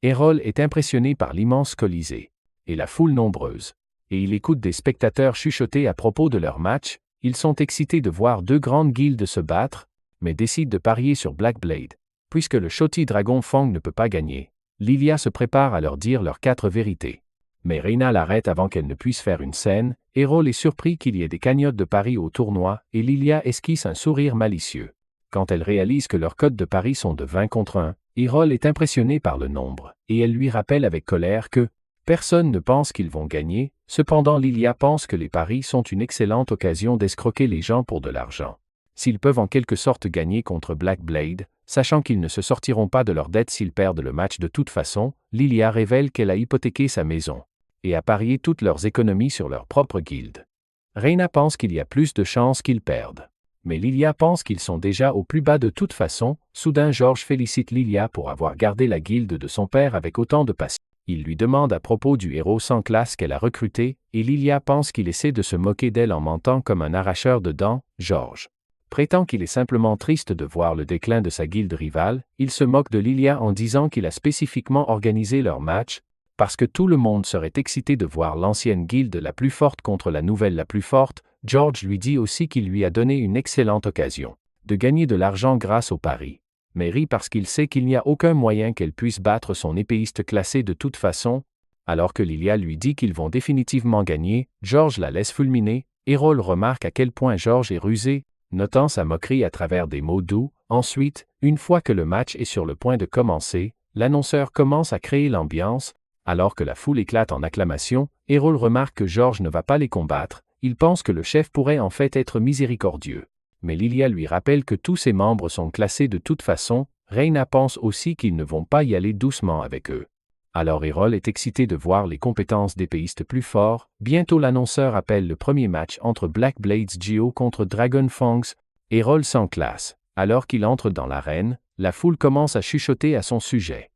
Speaker 1: Errol est impressionné par l'immense Colisée, et la foule nombreuse, et il écoute des spectateurs chuchoter à propos de leur match. Ils sont excités de voir deux grandes guildes se battre, mais décident de parier sur Black Blade. Puisque le Shoti Dragon Fang ne peut pas gagner, Lilia se prépare à leur dire leurs 4 vérités. Mais Reina l'arrête avant qu'elle ne puisse faire une scène. Errol est surpris qu'il y ait des cagnottes de paris au tournoi, et Lilia esquisse un sourire malicieux. Quand elle réalise que leurs codes de paris sont de 20 contre 1, Errol est impressionné par le nombre, et elle lui rappelle avec colère que personne ne pense qu'ils vont gagner. Cependant Lilia pense que les paris sont une excellente occasion d'escroquer les gens pour de l'argent. S'ils peuvent en quelque sorte gagner contre Black Blade, sachant qu'ils ne se sortiront pas de leur dette s'ils perdent le match de toute façon, Lilia révèle qu'elle a hypothéqué sa maison et a parié toutes leurs économies sur leur propre guilde. Reina pense qu'il y a plus de chances qu'ils perdent. Mais Lilia pense qu'ils sont déjà au plus bas de toute façon. Soudain George félicite Lilia pour avoir gardé la guilde de son père avec autant de passion. Il lui demande à propos du héros sans classe qu'elle a recruté, et Lilia pense qu'il essaie de se moquer d'elle en mentant comme un arracheur de dents. George prétend qu'il est simplement triste de voir le déclin de sa guilde rivale. Il se moque de Lilia en disant qu'il a spécifiquement organisé leur match, parce que tout le monde serait excité de voir l'ancienne guilde la plus forte contre la nouvelle la plus forte. George lui dit aussi qu'il lui a donné une excellente occasion de gagner de l'argent grâce au pari, mais rit parce qu'il sait qu'il n'y a aucun moyen qu'elle puisse battre son épéiste classé de toute façon. Alors que Lilia lui dit qu'ils vont définitivement gagner, George la laisse fulminer. Errol remarque à quel point George est rusé, notant sa moquerie à travers des mots doux. Ensuite, une fois que le match est sur le point de commencer, l'annonceur commence à créer l'ambiance. Alors que la foule éclate en acclamations, Errol remarque que George ne va pas les combattre. Il pense que le chef pourrait en fait être miséricordieux. Mais Lilia lui rappelle que tous ses membres sont classés de toute façon. Reina pense aussi qu'ils ne vont pas y aller doucement avec eux. Alors Errol est excité de voir les compétences d'épéistes plus forts. Bientôt l'annonceur appelle le premier match entre Black Blades Geo contre Dragon Fangs. Errol sans classe. Alors qu'il entre dans l'arène, la foule commence à chuchoter à son sujet.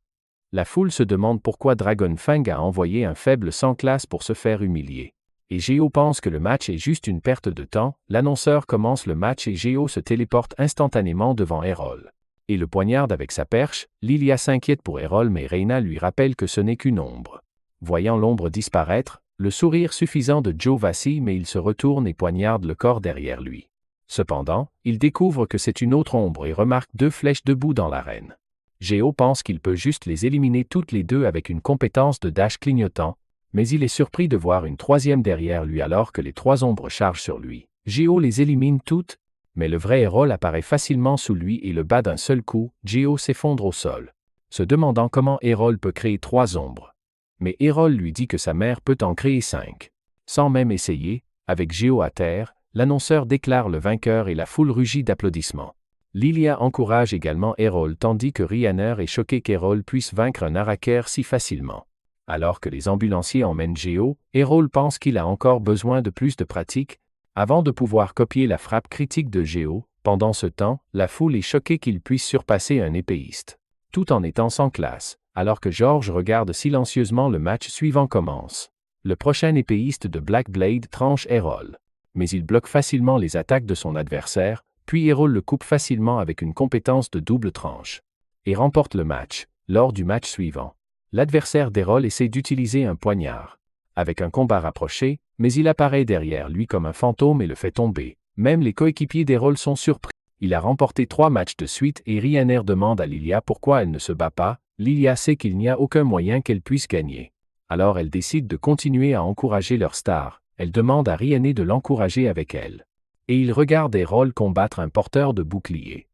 Speaker 1: La foule se demande pourquoi Dragon Fang a envoyé un faible sans classe pour se faire humilier. Et Geo pense que le match est juste une perte de temps. L'annonceur commence le match et Geo se téléporte instantanément devant Errol et le poignarde avec sa perche. Lilia s'inquiète pour Errol mais Reina lui rappelle que ce n'est qu'une ombre. Voyant l'ombre disparaître, le sourire suffisant de Joe vacille mais il se retourne et poignarde le corps derrière lui. Cependant, il découvre que c'est une autre ombre et remarque 2 flèches debout dans l'arène. Geo pense qu'il peut juste les éliminer toutes les deux avec une compétence de dash clignotant, mais il est surpris de voir une troisième derrière lui alors que les 3 ombres chargent sur lui. Geo les élimine toutes, mais le vrai Errol apparaît facilement sous lui et le bat d'un seul coup. Geo s'effondre au sol, se demandant comment Errol peut créer 3 ombres. Mais Errol lui dit que sa mère peut en créer 5. Sans même essayer, avec Geo à terre, l'annonceur déclare le vainqueur et la foule rugit d'applaudissements. Lilia encourage également Errol tandis que Ryanner est choqué qu'Errol puisse vaincre un Araker si facilement. Alors que les ambulanciers emmènent Geo, Errol pense qu'il a encore besoin de plus de pratique avant de pouvoir copier la frappe critique de Geo. Pendant ce temps, la foule est choquée qu'il puisse surpasser un épéiste, tout en étant sans classe. Alors que George regarde silencieusement, le match suivant commence. Le prochain épéiste de Black Blade tranche Errol, mais il bloque facilement les attaques de son adversaire. Puis Errol le coupe facilement avec une compétence de double tranche et remporte le match. Lors du match suivant, l'adversaire d'Errol essaie d'utiliser un poignard avec un combat rapproché, mais il apparaît derrière lui comme un fantôme et le fait tomber. Même les coéquipiers d'Errol sont surpris. Il a remporté 3 matchs de suite et Ryanner demande à Lilia pourquoi elle ne se bat pas. Lilia sait qu'il n'y a aucun moyen qu'elle puisse gagner. Alors elle décide de continuer à encourager leur star. Elle demande à Ryanner de l'encourager avec elle. Et il regarde Errol combattre un porteur de bouclier.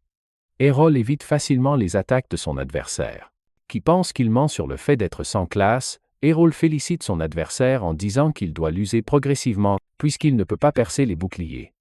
Speaker 1: Errol évite facilement les attaques de son adversaire, qui pense qu'il ment sur le fait d'être sans classe. Errol félicite son adversaire en disant qu'il doit l'user progressivement, puisqu'il ne peut pas percer les boucliers.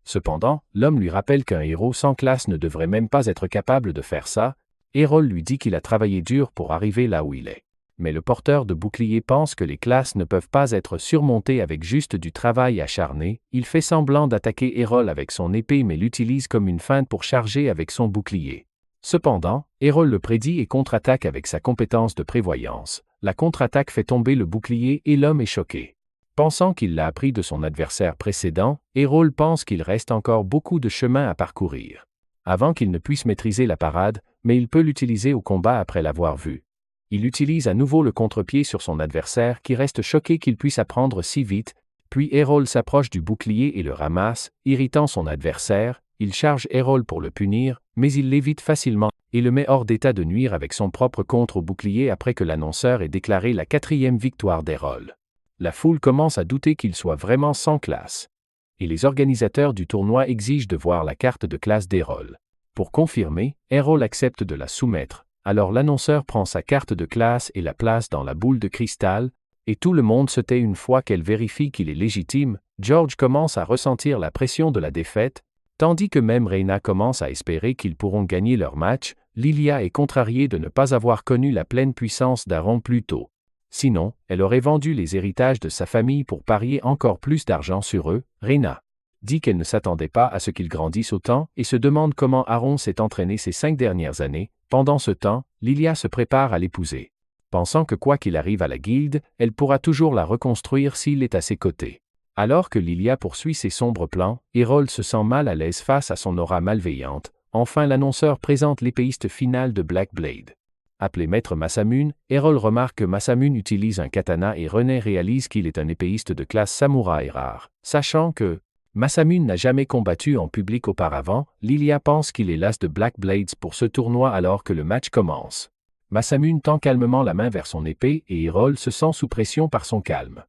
Speaker 1: Cependant, l'homme lui rappelle qu'un héros sans classe ne devrait même pas être capable de faire ça. Errol lui dit qu'il a travaillé dur pour arriver là où il est. Mais le porteur de bouclier pense que les classes ne peuvent pas être surmontées avec juste du travail acharné. Il fait semblant d'attaquer Errol avec son épée mais l'utilise comme une feinte pour charger avec son bouclier. Cependant, Errol le prédit et contre-attaque avec sa compétence de prévoyance. La contre-attaque fait tomber le bouclier et l'homme est choqué. Pensant qu'il l'a appris de son adversaire précédent, Errol pense qu'il reste encore beaucoup de chemin à parcourir. Avant qu'il ne puisse maîtriser la parade, mais il peut l'utiliser au combat après l'avoir vu. Il utilise à nouveau le contre-pied sur son adversaire qui reste choqué qu'il puisse apprendre si vite, puis Errol s'approche du bouclier et le ramasse, irritant son adversaire. Il charge Errol pour le punir, mais il l'évite facilement et le met hors d'état de nuire avec son propre contre au bouclier après que l'annonceur ait déclaré la 4e victoire d'Errol. La foule commence à douter qu'il soit vraiment sans classe. Et les organisateurs du tournoi exigent de voir la carte de classe d'Errol. Pour confirmer, Errol accepte de la soumettre, alors l'annonceur prend sa carte de classe et la place dans la boule de cristal, et tout le monde se tait une fois qu'elle vérifie qu'il est légitime. George commence à ressentir la pression de la défaite, tandis que même Reina commence à espérer qu'ils pourront gagner leur match. Lilia est contrariée de ne pas avoir connu la pleine puissance d'Aaron plus tôt. Sinon, elle aurait vendu les héritages de sa famille pour parier encore plus d'argent sur eux. Reina dit qu'elle ne s'attendait pas à ce qu'ils grandissent autant et se demande comment Aaron s'est entraîné ces 5 dernières années. Pendant ce temps, Lilia se prépare à l'épouser. Pensant que quoi qu'il arrive à la guilde, elle pourra toujours la reconstruire s'il est à ses côtés. Alors que Lilia poursuit ses sombres plans, Errol se sent mal à l'aise face à son aura malveillante. Enfin l'annonceur présente l'épéiste finale de Black Blade. Appelé Maître Masamune, Errol remarque que Masamune utilise un katana et René réalise qu'il est un épéiste de classe samouraï rare. Sachant que Masamune n'a jamais combattu en public auparavant, Lilia pense qu'il est l'as de Black Blades pour ce tournoi alors que le match commence. Masamune tend calmement la main vers son épée et Errol se sent sous pression par son calme.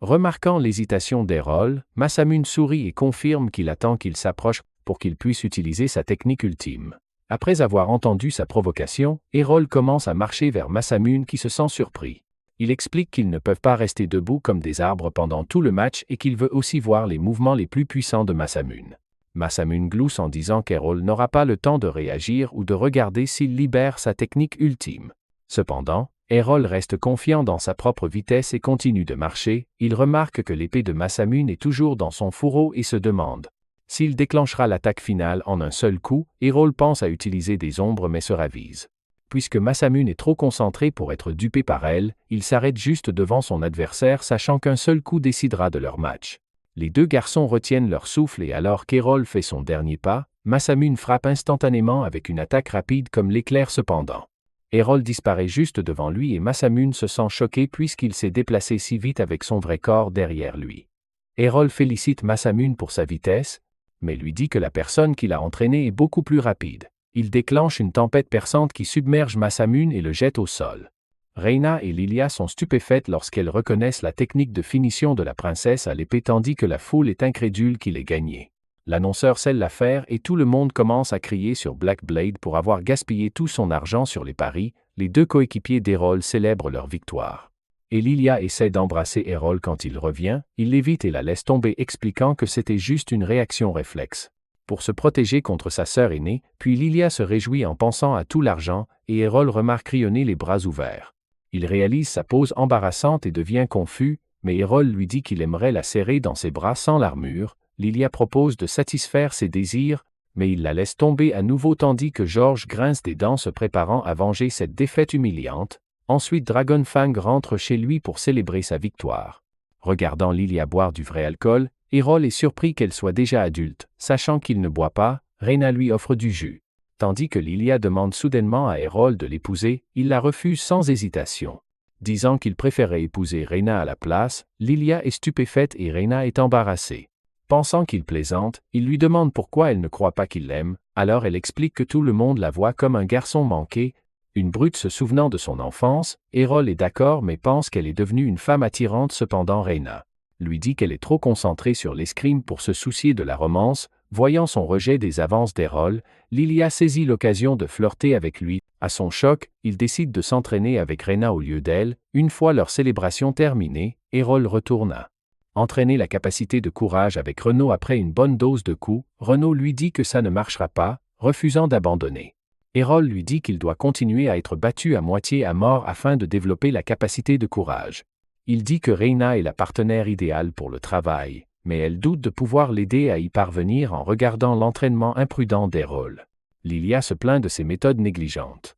Speaker 1: Remarquant l'hésitation d'Errol, Masamune sourit et confirme qu'il attend qu'il s'approche pour qu'il puisse utiliser sa technique ultime. Après avoir entendu sa provocation, Errol commence à marcher vers Masamune qui se sent surpris. Il explique qu'ils ne peuvent pas rester debout comme des arbres pendant tout le match et qu'il veut aussi voir les mouvements les plus puissants de Masamune. Masamune glousse en disant qu'Errol n'aura pas le temps de réagir ou de regarder s'il libère sa technique ultime. Cependant, Errol reste confiant dans sa propre vitesse et continue de marcher. Il remarque que l'épée de Masamune est toujours dans son fourreau et se demande s'il déclenchera l'attaque finale en un seul coup. Errol pense à utiliser des ombres mais se ravise. Puisque Masamune est trop concentré pour être dupé par elle, il s'arrête juste devant son adversaire sachant qu'un seul coup décidera de leur match. Les deux garçons retiennent leur souffle et alors qu'Errol fait son dernier pas, Masamune frappe instantanément avec une attaque rapide comme l'éclair cependant. Errol disparaît juste devant lui et Masamune se sent choqué puisqu'il s'est déplacé si vite avec son vrai corps derrière lui. Errol félicite Masamune pour sa vitesse, mais lui dit que la personne qui l'a entraîné est beaucoup plus rapide. Il déclenche une tempête perçante qui submerge Masamune et le jette au sol. Reina et Lilia sont stupéfaites lorsqu'elles reconnaissent la technique de finition de la princesse à l'épée tandis que la foule est incrédule qu'il ait gagné. L'annonceur scelle l'affaire et tout le monde commence à crier sur Black Blade pour avoir gaspillé tout son argent sur les paris. Les deux coéquipiers d'Errol célèbrent leur victoire. Et Lilia essaie d'embrasser Errol quand il revient, il l'évite et la laisse tomber expliquant que c'était juste une réaction réflexe. Pour se protéger contre sa sœur aînée, puis Lilia se réjouit en pensant à tout l'argent, et Errol remarque rayonner les bras ouverts. Il réalise sa pose embarrassante et devient confus, mais Errol lui dit qu'il aimerait la serrer dans ses bras sans l'armure. Lilia propose de satisfaire ses désirs, mais il la laisse tomber à nouveau tandis que George grince des dents se préparant à venger cette défaite humiliante. Ensuite Dragonfang rentre chez lui pour célébrer sa victoire. Regardant Lilia boire du vrai alcool, Errol est surpris qu'elle soit déjà adulte. Sachant qu'il ne boit pas, Reina lui offre du jus. Tandis que Lilia demande soudainement à Errol de l'épouser, il la refuse sans hésitation. Disant qu'il préférait épouser Reina à la place, Lilia est stupéfaite et Reina est embarrassée. Pensant qu'il plaisante, il lui demande pourquoi elle ne croit pas qu'il l'aime, alors elle explique que tout le monde la voit comme un garçon manqué, une brute se souvenant de son enfance. Errol est d'accord mais pense qu'elle est devenue une femme attirante. Cependant Reina lui dit qu'elle est trop concentrée sur l'escrime pour se soucier de la romance. Voyant son rejet des avances d'Errol, Lilia saisit l'occasion de flirter avec lui. À son choc, il décide de s'entraîner avec Reina au lieu d'elle. Une fois leur célébration terminée, Errol retourna entraîner la capacité de courage avec Renaud après une bonne dose de coups. Renaud lui dit que ça ne marchera pas, refusant d'abandonner. Errol lui dit qu'il doit continuer à être battu à moitié à mort afin de développer la capacité de courage. Il dit que Reina est la partenaire idéale pour le travail, mais elle doute de pouvoir l'aider à y parvenir en regardant l'entraînement imprudent d'Errol. Lilia se plaint de ses méthodes négligentes.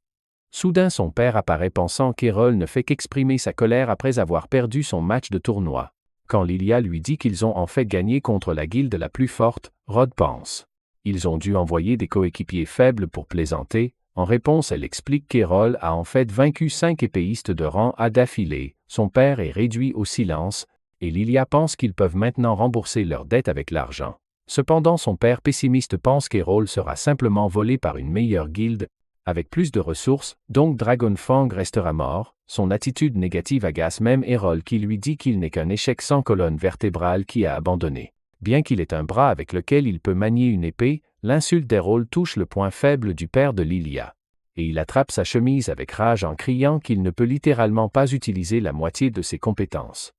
Speaker 1: Soudain son père apparaît pensant qu'Errol ne fait qu'exprimer sa colère après avoir perdu son match de tournoi. Quand Lilia lui dit qu'ils ont en fait gagné contre la guilde la plus forte, Rod pense. Ils ont dû envoyer des coéquipiers faibles pour plaisanter. En réponse, elle explique qu'Errol a en fait vaincu 5 épéistes de rang A d'affilée. Son père est réduit au silence, et Lilia pense qu'ils peuvent maintenant rembourser leurs dettes avec l'argent. Cependant, son père pessimiste pense qu'Errol sera simplement volé par une meilleure guilde, avec plus de ressources, donc Dragonfang restera mort. Son attitude négative agace même Errol qui lui dit qu'il n'est qu'un échec sans colonne vertébrale qui a abandonné. Bien qu'il ait un bras avec lequel il peut manier une épée, l'insulte d'Errol touche le point faible du père de Lilia. Et il attrape sa chemise avec rage en criant qu'il ne peut littéralement pas utiliser la moitié de ses compétences.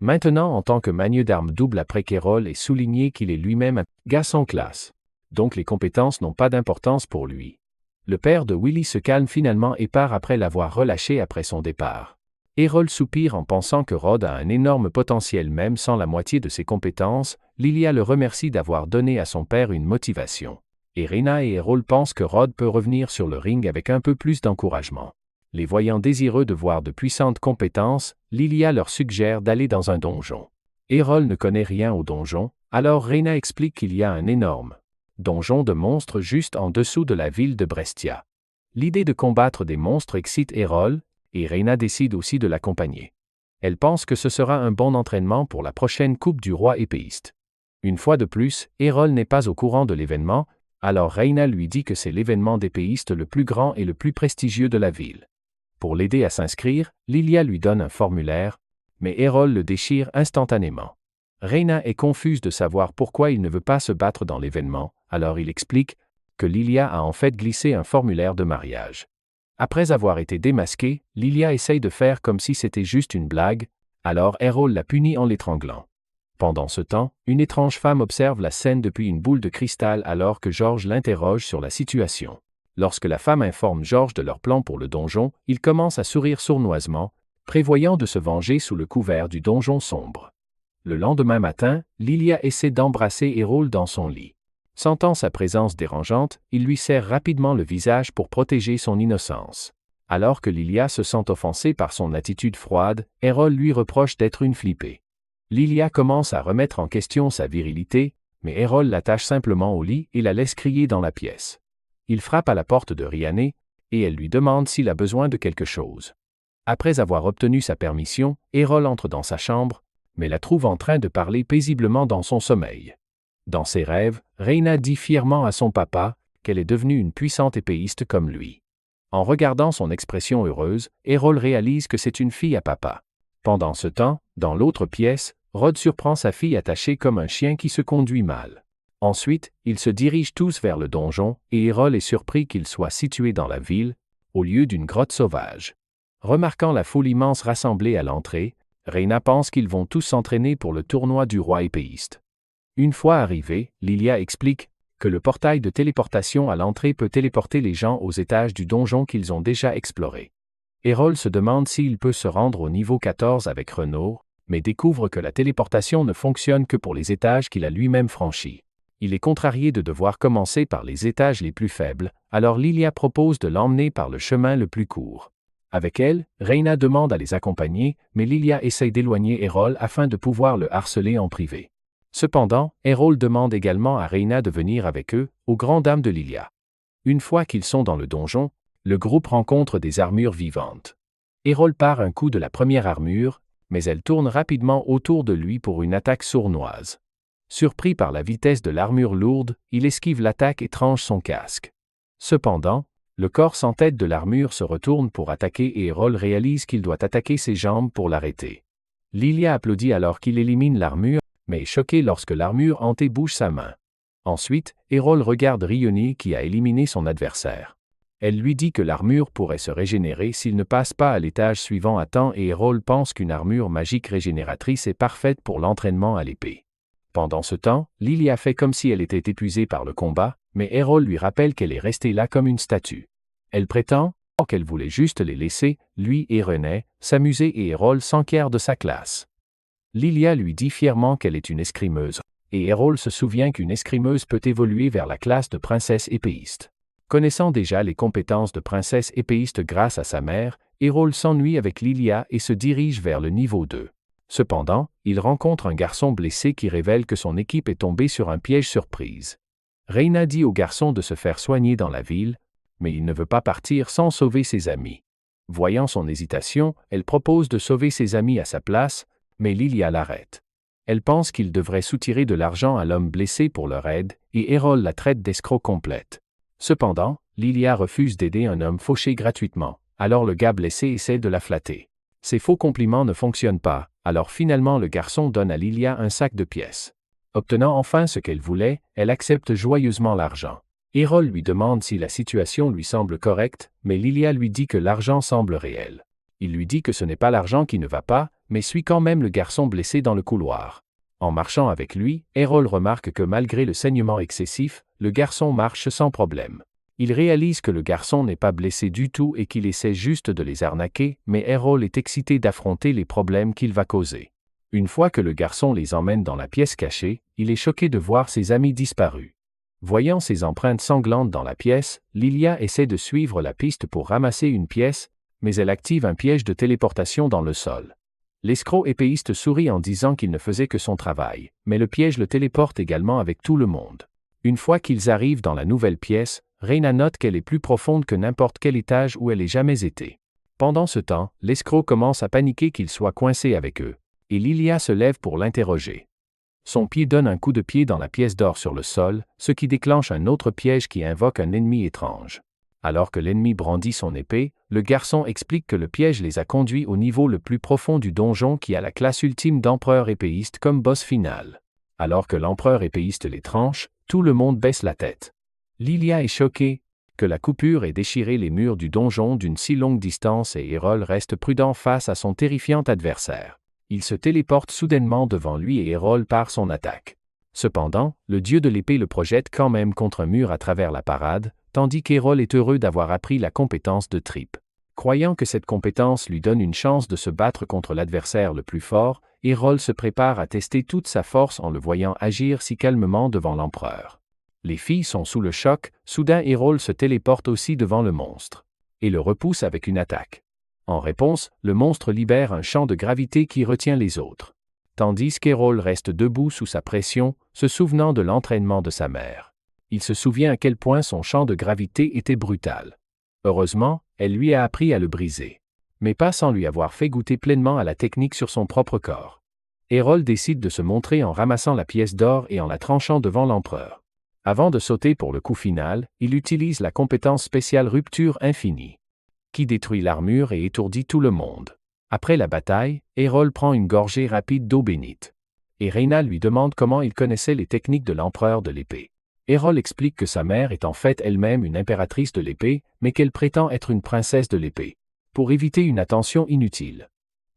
Speaker 1: Maintenant, en tant que manieux d'armes double après qu'Errol ait souligné qu'il est lui-même un garçon classe. Donc les compétences n'ont pas d'importance pour lui. Le père de Willy se calme finalement et part après l'avoir relâché après son départ. Errol soupire en pensant que Rod a un énorme potentiel même sans la moitié de ses compétences. Lilia le remercie d'avoir donné à son père une motivation. Et Reyna et Errol pensent que Rod peut revenir sur le ring avec un peu plus d'encouragement. Les voyant désireux de voir de puissantes compétences, Lilia leur suggère d'aller dans un donjon. Errol ne connaît rien au donjon, alors Reyna explique qu'il y a un énorme donjon de monstres juste en dessous de la ville de Brestia. L'idée de combattre des monstres excite Errol, et Reyna décide aussi de l'accompagner. Elle pense que ce sera un bon entraînement pour la prochaine Coupe du Roi épéiste. Une fois de plus, Errol n'est pas au courant de l'événement, alors Reyna lui dit que c'est l'événement d'épéiste le plus grand et le plus prestigieux de la ville. Pour l'aider à s'inscrire, Lilia lui donne un formulaire, mais Errol le déchire instantanément. Reyna est confuse de savoir pourquoi il ne veut pas se battre dans l'événement, alors il explique que Lilia a en fait glissé un formulaire de mariage. Après avoir été démasquée, Lilia essaye de faire comme si c'était juste une blague, alors Errol la punit en l'étranglant. Pendant ce temps, une étrange femme observe la scène depuis une boule de cristal alors que George l'interroge sur la situation. Lorsque la femme informe George de leur plan pour le donjon, il commence à sourire sournoisement, prévoyant de se venger sous le couvert du donjon sombre. Le lendemain matin, Lilia essaie d'embrasser Errol dans son lit. Sentant sa présence dérangeante, il lui serre rapidement le visage pour protéger son innocence. Alors que Lilia se sent offensée par son attitude froide, Errol lui reproche d'être une flippée. Lilia commence à remettre en question sa virilité, mais Errol l'attache simplement au lit et la laisse crier dans la pièce. Il frappe à la porte de Riané, et elle lui demande s'il a besoin de quelque chose. Après avoir obtenu sa permission, Errol entre dans sa chambre, mais la trouve en train de parler paisiblement dans son sommeil. Dans ses rêves, Reyna dit fièrement à son papa qu'elle est devenue une puissante épéiste comme lui. En regardant son expression heureuse, Errol réalise que c'est une fille à papa. Pendant ce temps, dans l'autre pièce, Rod surprend sa fille attachée comme un chien qui se conduit mal. Ensuite, ils se dirigent tous vers le donjon, et Errol est surpris qu'il soit situé dans la ville, au lieu d'une grotte sauvage. Remarquant la foule immense rassemblée à l'entrée, Reyna pense qu'ils vont tous s'entraîner pour le tournoi du roi épéiste. Une fois arrivés, Lilia explique que le portail de téléportation à l'entrée peut téléporter les gens aux étages du donjon qu'ils ont déjà exploré. Errol se demande s'il peut se rendre au niveau 14 avec Renaud, mais découvre que la téléportation ne fonctionne que pour les étages qu'il a lui-même franchis. Il est contrarié de devoir commencer par les étages les plus faibles, alors Lilia propose de l'emmener par le chemin le plus court. Avec elle, Reyna demande à les accompagner, mais Lilia essaye d'éloigner Errol afin de pouvoir le harceler en privé. Cependant, Errol demande également à Reyna de venir avec eux, aux grandes dames de Lilia. Une fois qu'ils sont dans le donjon, le groupe rencontre des armures vivantes. Errol part un coup de la première armure, mais elle tourne rapidement autour de lui pour une attaque sournoise. Surpris par la vitesse de l'armure lourde, il esquive l'attaque et tranche son casque. Cependant, le corps sans tête de l'armure se retourne pour attaquer et Errol réalise qu'il doit attaquer ses jambes pour l'arrêter. Lilia applaudit alors qu'il élimine l'armure, mais est choqué lorsque l'armure hantée bouge sa main. Ensuite, Errol regarde Rioni qui a éliminé son adversaire. Elle lui dit que l'armure pourrait se régénérer s'il ne passe pas à l'étage suivant à temps et Errol pense qu'une armure magique régénératrice est parfaite pour l'entraînement à l'épée. Pendant ce temps, Lilia fait comme si elle était épuisée par le combat, mais Errol lui rappelle qu'elle est restée là comme une statue. Elle prétend qu'elle voulait juste les laisser, lui et René, s'amuser et Errol s'enquiert de sa classe. Lilia lui dit fièrement qu'elle est une escrimeuse, et Errol se souvient qu'une escrimeuse peut évoluer vers la classe de princesse épéiste. Connaissant déjà les compétences de princesse épéiste grâce à sa mère, Hérole s'ennuie avec Lilia et se dirige vers le niveau 2. Cependant, il rencontre un garçon blessé qui révèle que son équipe est tombée sur un piège surprise. Reyna dit au garçon de se faire soigner dans la ville, mais il ne veut pas partir sans sauver ses amis. Voyant son hésitation, elle propose de sauver ses amis à sa place, mais Lilia l'arrête. Elle pense qu'il devrait soutirer de l'argent à l'homme blessé pour leur aide, et Hérole la traite d'escroc complète. Cependant, Lilia refuse d'aider un homme fauché gratuitement, alors le gars blessé essaie de la flatter. Ses faux compliments ne fonctionnent pas, alors finalement le garçon donne à Lilia un sac de pièces. Obtenant enfin ce qu'elle voulait, elle accepte joyeusement l'argent. Hérole lui demande si la situation lui semble correcte, mais Lilia lui dit que l'argent semble réel. Il lui dit que ce n'est pas l'argent qui ne va pas, mais suit quand même le garçon blessé dans le couloir. En marchant avec lui, Hérole remarque que malgré le saignement excessif, le garçon marche sans problème. Il réalise que le garçon n'est pas blessé du tout et qu'il essaie juste de les arnaquer, mais Hérole est excité d'affronter les problèmes qu'il va causer. Une fois que le garçon les emmène dans la pièce cachée, il est choqué de voir ses amis disparus. Voyant ses empreintes sanglantes dans la pièce, Lilia essaie de suivre la piste pour ramasser une pièce, mais elle active un piège de téléportation dans le sol. L'escroc épéiste sourit en disant qu'il ne faisait que son travail, mais le piège le téléporte également avec tout le monde. Une fois qu'ils arrivent dans la nouvelle pièce, Reyna note qu'elle est plus profonde que n'importe quel étage où elle ait jamais été. Pendant ce temps, l'escroc commence à paniquer qu'il soit coincé avec eux, et Lilia se lève pour l'interroger. Son pied donne un coup de pied dans la pièce d'or sur le sol, ce qui déclenche un autre piège qui invoque un ennemi étrange. Alors que l'ennemi brandit son épée, le garçon explique que le piège les a conduits au niveau le plus profond du donjon qui a la classe ultime d'empereur épéiste comme boss final. Alors que l'empereur épéiste les tranche, tout le monde baisse la tête. Lilia est choquée que la coupure ait déchiré les murs du donjon d'une si longue distance et Hérole reste prudent face à son terrifiant adversaire. Il se téléporte soudainement devant lui et Hérole part son attaque. Cependant, le dieu de l'épée le projette quand même contre un mur à travers la parade, tandis qu'Hérole est heureux d'avoir appris la compétence de Trip. Croyant que cette compétence lui donne une chance de se battre contre l'adversaire le plus fort, Hérole se prépare à tester toute sa force en le voyant agir si calmement devant l'empereur. Les filles sont sous le choc, soudain Hérole se téléporte aussi devant le monstre, et le repousse avec une attaque. En réponse, le monstre libère un champ de gravité qui retient les autres. Tandis qu'Hérole reste debout sous sa pression, se souvenant de l'entraînement de sa mère. Il se souvient à quel point son champ de gravité était brutal. Heureusement, elle lui a appris à le briser. Mais pas sans lui avoir fait goûter pleinement à la technique sur son propre corps. Hérole décide de se montrer en ramassant la pièce d'or et en la tranchant devant l'empereur. Avant de sauter pour le coup final, il utilise la compétence spéciale Rupture Infinie, qui détruit l'armure et étourdit tout le monde. Après la bataille, Hérole prend une gorgée rapide d'eau bénite. Et Reyna lui demande comment il connaissait les techniques de l'empereur de l'épée. Hérole explique que sa mère est en fait elle-même une impératrice de l'épée, mais qu'elle prétend être une princesse de l'épée, pour éviter une attention inutile.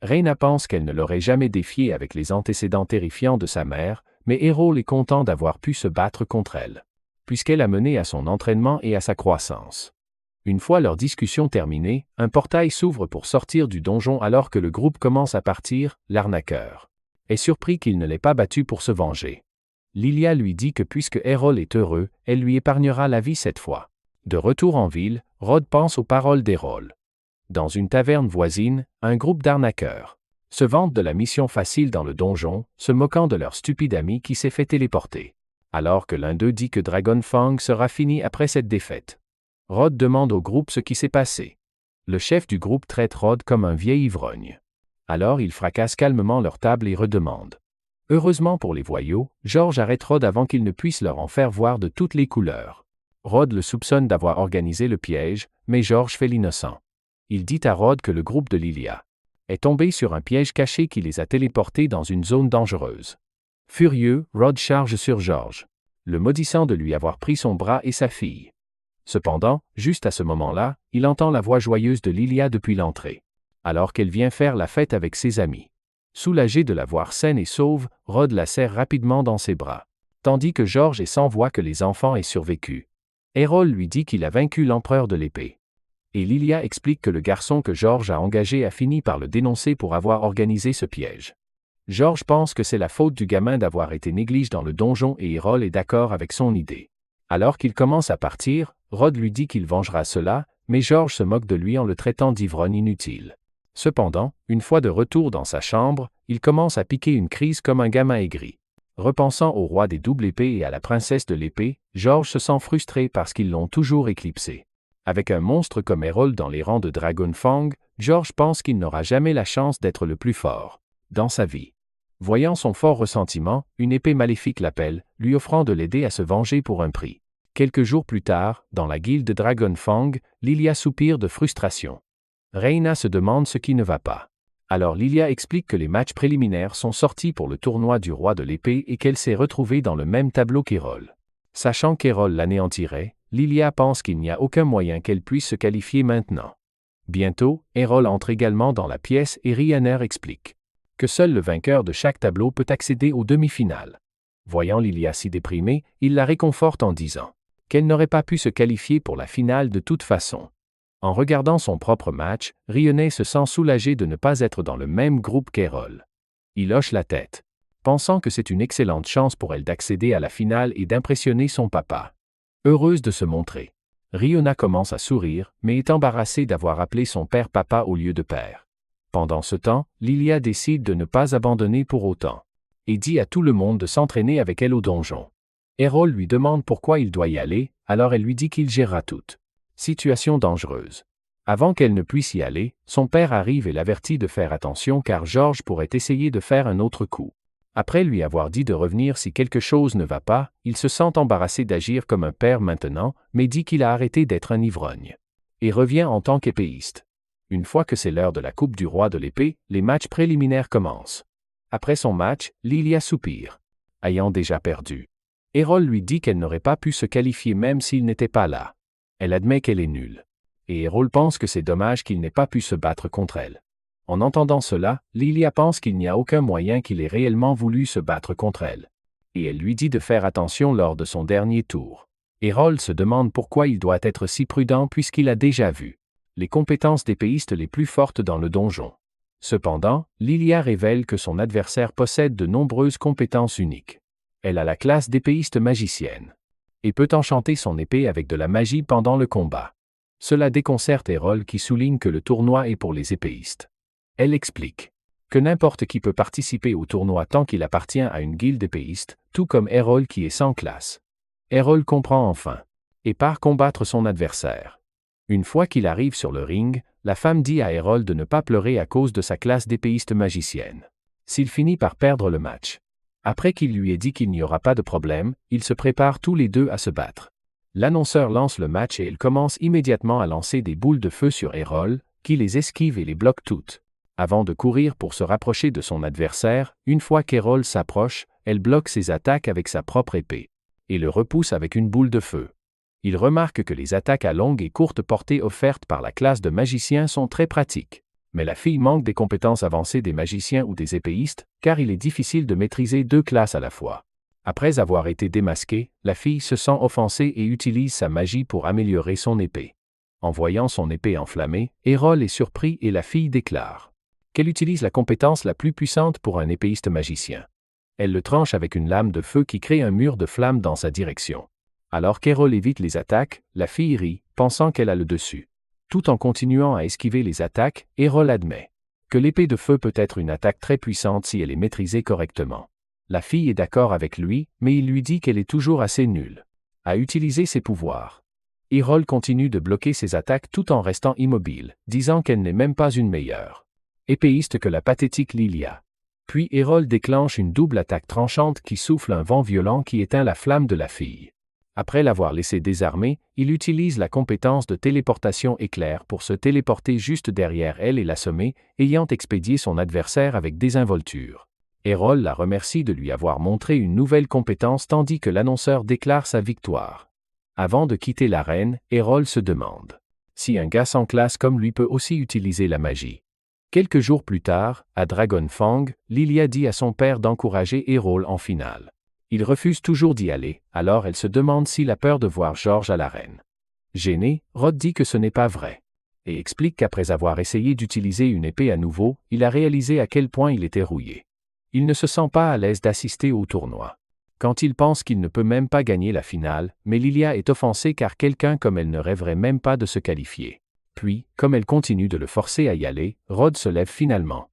Speaker 1: Reyna pense qu'elle ne l'aurait jamais défiée avec les antécédents terrifiants de sa mère, mais Hérole est content d'avoir pu se battre contre elle, puisqu'elle a mené à son entraînement et à sa croissance. Une fois leur discussion terminée, un portail s'ouvre pour sortir du donjon alors que le groupe commence à partir, l'arnaqueur est surpris qu'il ne l'ait pas battu pour se venger. Lilia lui dit que puisque Hérole est heureux, elle lui épargnera la vie cette fois. De retour en ville, Rod pense aux paroles d'Hérole. Dans une taverne voisine, un groupe d'arnaqueurs se vantent de la mission facile dans le donjon, se moquant de leur stupide ami qui s'est fait téléporter. Alors que l'un d'eux dit que Dragonfang sera fini après cette défaite. Rod demande au groupe ce qui s'est passé. Le chef du groupe traite Rod comme un vieil ivrogne. Alors il fracasse calmement leur table et redemande. Heureusement pour les voyous, George arrête Rod avant qu'il ne puisse leur en faire voir de toutes les couleurs. Rod le soupçonne d'avoir organisé le piège, mais George fait l'innocent. Il dit à Rod que le groupe de Lilia est tombé sur un piège caché qui les a téléportés dans une zone dangereuse. Furieux, Rod charge sur George, le maudissant de lui avoir pris son bras et sa fille. Cependant, juste à ce moment-là, il entend la voix joyeuse de Lilia depuis l'entrée, alors qu'elle vient faire la fête avec ses amis. Soulagé de la voir saine et sauve, Rod la serre rapidement dans ses bras, tandis que George est sans voix que les enfants aient survécu. Hérole lui dit qu'il a vaincu l'empereur de l'épée. Et Lilia explique que le garçon que George a engagé a fini par le dénoncer pour avoir organisé ce piège. George pense que c'est la faute du gamin d'avoir été négligé dans le donjon et Hérole est d'accord avec son idée. Alors qu'il commence à partir, Rod lui dit qu'il vengera cela, mais George se moque de lui en le traitant d'ivrogne inutile. Cependant, une fois de retour dans sa chambre, il commence à piquer une crise comme un gamin aigri. Repensant au roi des doubles épées et à la princesse de l'épée, George se sent frustré parce qu'ils l'ont toujours éclipsé. Avec un monstre comme Errol dans les rangs de Dragonfang, George pense qu'il n'aura jamais la chance d'être le plus fort dans sa vie. Voyant son fort ressentiment, une épée maléfique l'appelle, lui offrant de l'aider à se venger pour un prix. Quelques jours plus tard, dans la guilde Dragonfang, Lilia soupire de frustration. Reina se demande ce qui ne va pas. Alors Lilia explique que les matchs préliminaires sont sortis pour le tournoi du roi de l'épée et qu'elle s'est retrouvée dans le même tableau qu'Errol. Sachant qu'Errol l'anéantirait, Lilia pense qu'il n'y a aucun moyen qu'elle puisse se qualifier maintenant. Bientôt, Errol entre également dans la pièce et Rhianner explique que seul le vainqueur de chaque tableau peut accéder aux demi-finales. Voyant Lilia si déprimée, il la réconforte en disant qu'elle n'aurait pas pu se qualifier pour la finale de toute façon. En regardant son propre match, Rhianner se sent soulagé de ne pas être dans le même groupe qu'Errol. Il hoche la tête, pensant que c'est une excellente chance pour elle d'accéder à la finale et d'impressionner son papa. Heureuse de se montrer, Rhianna commence à sourire, mais est embarrassée d'avoir appelé son père papa au lieu de père. Pendant ce temps, Lilia décide de ne pas abandonner pour autant, et dit à tout le monde de s'entraîner avec elle au donjon. Errol lui demande pourquoi il doit y aller, alors elle lui dit qu'il gérera tout. Situation dangereuse. Avant qu'elle ne puisse y aller, son père arrive et l'avertit de faire attention car George pourrait essayer de faire un autre coup. Après lui avoir dit de revenir si quelque chose ne va pas, il se sent embarrassé d'agir comme un père maintenant, mais dit qu'il a arrêté d'être un ivrogne. Et revient en tant qu'épéiste. Une fois que c'est l'heure de la coupe du roi de l'épée, les matchs préliminaires commencent. Après son match, Lilia soupire, ayant déjà perdu. Errol lui dit qu'elle n'aurait pas pu se qualifier même s'il n'était pas là. Elle admet qu'elle est nulle. Et Errol pense que c'est dommage qu'il n'ait pas pu se battre contre elle. En entendant cela, Lilia pense qu'il n'y a aucun moyen qu'il ait réellement voulu se battre contre elle. Et elle lui dit de faire attention lors de son dernier tour. Errol se demande pourquoi il doit être si prudent puisqu'il a déjà vu les compétences d'épéiste les plus fortes dans le donjon. Cependant, Lilia révèle que son adversaire possède de nombreuses compétences uniques. Elle a la classe d'épéiste magicienne et peut enchanter son épée avec de la magie pendant le combat. Cela déconcerte Errol qui souligne que le tournoi est pour les épéistes. Elle explique que n'importe qui peut participer au tournoi tant qu'il appartient à une guilde épéiste, tout comme Errol qui est sans classe. Errol comprend enfin et part combattre son adversaire. Une fois qu'il arrive sur le ring, la femme dit à Errol de ne pas pleurer à cause de sa classe d'épéiste magicienne. S'il finit par perdre le match. Après qu'il lui ait dit qu'il n'y aura pas de problème, ils se préparent tous les deux à se battre. L'annonceur lance le match et il commence immédiatement à lancer des boules de feu sur Errol, qui les esquive et les bloque toutes. Avant de courir pour se rapprocher de son adversaire, une fois qu'Errol s'approche, elle bloque ses attaques avec sa propre épée et le repousse avec une boule de feu. Il remarque que les attaques à longue et courte portée offertes par la classe de magicien sont très pratiques. Mais la fille manque des compétences avancées des magiciens ou des épéistes, car il est difficile de maîtriser deux classes à la fois. Après avoir été démasquée, la fille se sent offensée et utilise sa magie pour améliorer son épée. En voyant son épée enflammée, Errol est surpris et la fille déclare qu'elle utilise la compétence la plus puissante pour un épéiste magicien. Elle le tranche avec une lame de feu qui crée un mur de flammes dans sa direction. Alors qu'Errol évite les attaques, la fille rit, pensant qu'elle a le dessus. Tout en continuant à esquiver les attaques, Errol admet que l'épée de feu peut être une attaque très puissante si elle est maîtrisée correctement. La fille est d'accord avec lui, mais il lui dit qu'elle est toujours assez nulle à utiliser ses pouvoirs. Errol continue de bloquer ses attaques tout en restant immobile, disant qu'elle n'est même pas une meilleure épéiste que la pathétique Lilia. Puis Errol déclenche une double attaque tranchante qui souffle un vent violent qui éteint la flamme de la fille. Après l'avoir laissé désarmée, il utilise la compétence de téléportation éclair pour se téléporter juste derrière elle et l'assommer, ayant expédié son adversaire avec désinvolture. Errol la remercie de lui avoir montré une nouvelle compétence tandis que l'annonceur déclare sa victoire. Avant de quitter l'arène, Errol se demande si un gars sans classe comme lui peut aussi utiliser la magie. Quelques jours plus tard, à Dragonfang, Lilia dit à son père d'encourager Errol en finale. Il refuse toujours d'y aller, alors elle se demande s'il a peur de voir George à l'arène. Gêné, Rod dit que ce n'est pas vrai, et explique qu'après avoir essayé d'utiliser une épée à nouveau, il a réalisé à quel point il était rouillé. Il ne se sent pas à l'aise d'assister au tournoi. Quand il pense qu'il ne peut même pas gagner la finale, mais Lilia est offensée car quelqu'un comme elle ne rêverait même pas de se qualifier. Puis, comme elle continue de le forcer à y aller, Rod se lève finalement.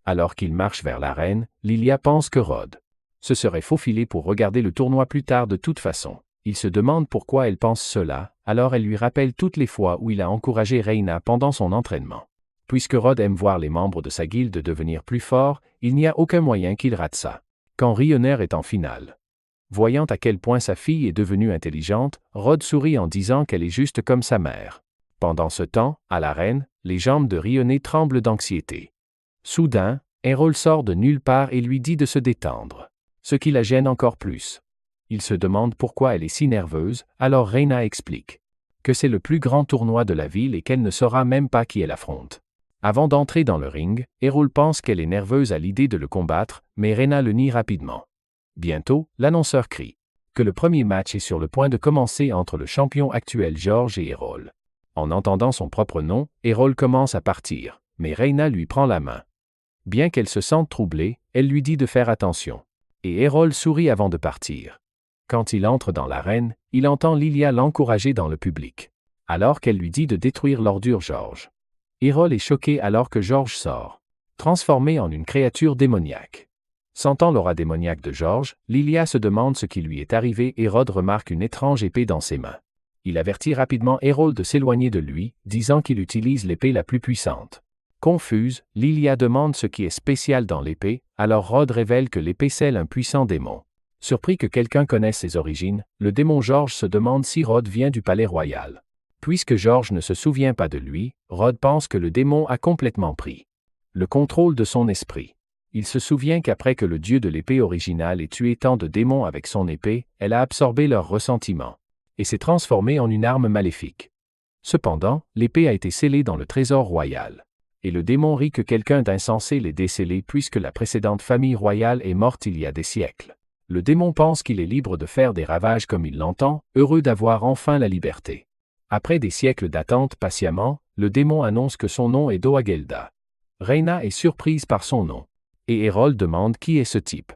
Speaker 1: Alors qu'il marche vers l'arène, Lilia pense que Rod se serait faufilé pour regarder le tournoi plus tard de toute façon. Il se demande pourquoi elle pense cela, alors elle lui rappelle toutes les fois où il a encouragé Reina pendant son entraînement. Puisque Rod aime voir les membres de sa guilde devenir plus forts, il n'y a aucun moyen qu'il rate ça. Quand Rionner est en finale. Voyant à quel point sa fille est devenue intelligente, Rod sourit en disant qu'elle est juste comme sa mère. Pendant ce temps, à l'arène, les jambes de Rionner tremblent d'anxiété. Soudain, Errol sort de nulle part et lui dit de se détendre. Ce qui la gêne encore plus. Il se demande pourquoi elle est si nerveuse, alors Reina explique que c'est le plus grand tournoi de la ville et qu'elle ne saura même pas qui elle affronte. Avant d'entrer dans le ring, Errol pense qu'elle est nerveuse à l'idée de le combattre, mais Reina le nie rapidement. Bientôt, l'annonceur crie que le premier match est sur le point de commencer entre le champion actuel George et Errol. En entendant son propre nom, Errol commence à partir, mais Reina lui prend la main. Bien qu'elle se sente troublée, elle lui dit de faire attention. Et Errol sourit avant de partir. Quand il entre dans l'arène, il entend Lilia l'encourager dans le public. Alors qu'elle lui dit de détruire l'ordure George. Errol est choqué alors que George sort, transformé en une créature démoniaque. Sentant l'aura démoniaque de George, Lilia se demande ce qui lui est arrivé et Rod remarque une étrange épée dans ses mains. Il avertit rapidement Errol de s'éloigner de lui, disant qu'il utilise l'épée la plus puissante. Confuse, Lilia demande ce qui est spécial dans l'épée, alors Rod révèle que l'épée scelle un puissant démon. Surpris que quelqu'un connaisse ses origines, le démon George se demande si Rod vient du palais royal. Puisque George ne se souvient pas de lui, Rod pense que le démon a complètement pris le contrôle de son esprit. Il se souvient qu'après que le dieu de l'épée originale ait tué tant de démons avec son épée, elle a absorbé leur ressentiment et s'est transformée en une arme maléfique. Cependant, l'épée a été scellée dans le trésor royal. Et le démon rit que quelqu'un d'insensé l'ait décellée puisque la précédente famille royale est morte il y a des siècles. Le démon pense qu'il est libre de faire des ravages comme il l'entend, heureux d'avoir enfin la liberté. Après des siècles d'attente patiemment, le démon annonce que son nom est Doagelda. Reina est surprise par son nom. Et Errol demande qui est ce type.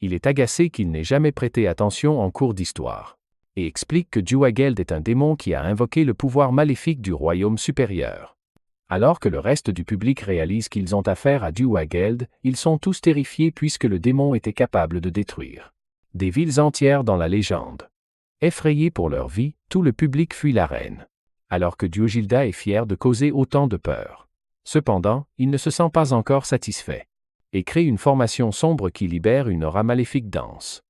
Speaker 1: Il est agacé qu'il n'ait jamais prêté attention en cours d'histoire. Et explique que Duageld est un démon qui a invoqué le pouvoir maléfique du royaume supérieur. Alors que le reste du public réalise qu'ils ont affaire à Duageld, ils sont tous terrifiés puisque le démon était capable de détruire des villes entières dans la légende. Effrayés pour leur vie, tout le public fuit l'arène. Alors que Duogilda est fier de causer autant de peur. Cependant, il ne se sent pas encore satisfait. Et crée une formation sombre qui libère une aura maléfique dense.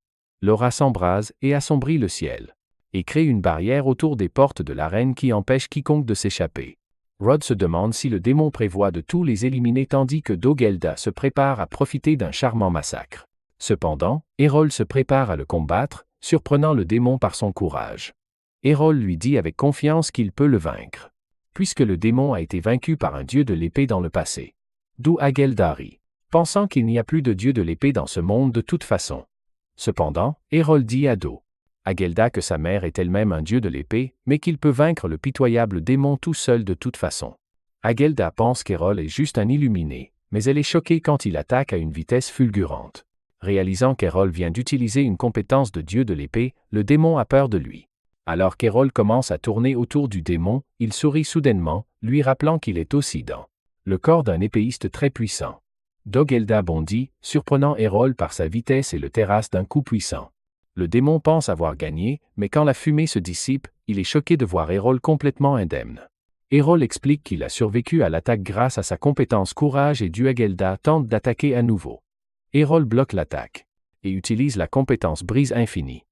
Speaker 1: L'aura s'embrase et assombrit le ciel. Et crée une barrière autour des portes de l'arène qui empêche quiconque de s'échapper. Rod se demande si le démon prévoit de tous les éliminer tandis que Dogelda se prépare à profiter d'un charmant massacre. Cependant, Errol se prépare à le combattre, surprenant le démon par son courage. Errol lui dit avec confiance qu'il peut le vaincre, puisque le démon a été vaincu par un dieu de l'épée dans le passé. Doagelda rit, pensant qu'il n'y a plus de dieu de l'épée dans ce monde de toute façon. Cependant, Errol dit à Doagelda que sa mère est elle-même un dieu de l'épée, mais qu'il peut vaincre le pitoyable démon tout seul de toute façon. Agelda pense qu'Errol est juste un illuminé, mais elle est choquée quand il attaque à une vitesse fulgurante. Réalisant qu'Errol vient d'utiliser une compétence de dieu de l'épée, le démon a peur de lui. Alors qu'Errol commence à tourner autour du démon, il sourit soudainement, lui rappelant qu'il est aussi dans le corps d'un épéiste très puissant. Dogelda bondit, surprenant Errol par sa vitesse et le terrasse d'un coup puissant. Le démon pense avoir gagné, mais quand la fumée se dissipe, il est choqué de voir Errol complètement indemne. Errol explique qu'il a survécu à l'attaque grâce à sa compétence courage et Duagelda tente d'attaquer à nouveau. Errol bloque l'attaque et utilise la compétence brise infinie.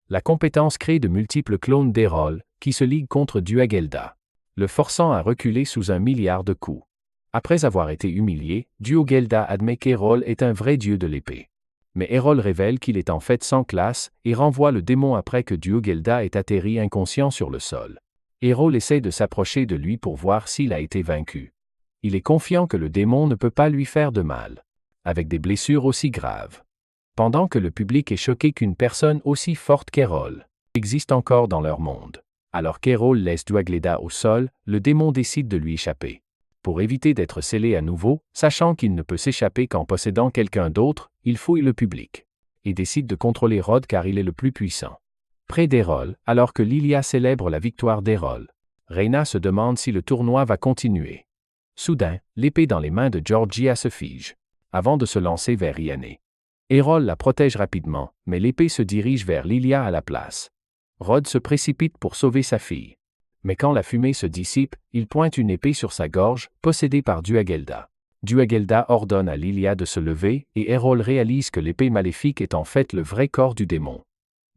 Speaker 1: La compétence crée de multiples clones d'Errol qui se liguent contre Duagelda, le forçant à reculer sous 1 milliard de coups. Après avoir été humilié, Duagelda admet qu'Errol est un vrai dieu de l'épée. Mais Errol révèle qu'il est en fait sans classe et renvoie le démon après que Duagelda ait atterri inconscient sur le sol. Errol essaie de s'approcher de lui pour voir s'il a été vaincu. Il est confiant que le démon ne peut pas lui faire de mal, avec des blessures aussi graves. Pendant que le public est choqué qu'une personne aussi forte qu'Errol existe encore dans leur monde. Alors qu'Errol laisse Duagelda au sol, le démon décide de lui échapper. Pour éviter d'être scellé à nouveau, sachant qu'il ne peut s'échapper qu'en possédant quelqu'un d'autre, il fouille le public. et décide de contrôler Rod car il est le plus puissant. Près d'Errol, alors que Lilia célèbre la victoire d'Errol, Reyna se demande si le tournoi va continuer. Soudain, l'épée dans les mains de Georgia se fige, avant de se lancer vers Iane. Errol la protège rapidement, mais l'épée se dirige vers Lilia à la place. Rod se précipite pour sauver sa fille. Mais quand la fumée se dissipe, il pointe une épée sur sa gorge, possédée par Duagelda. Duagelda ordonne à Lilia de se lever et Errol réalise que l'épée maléfique est en fait le vrai corps du démon.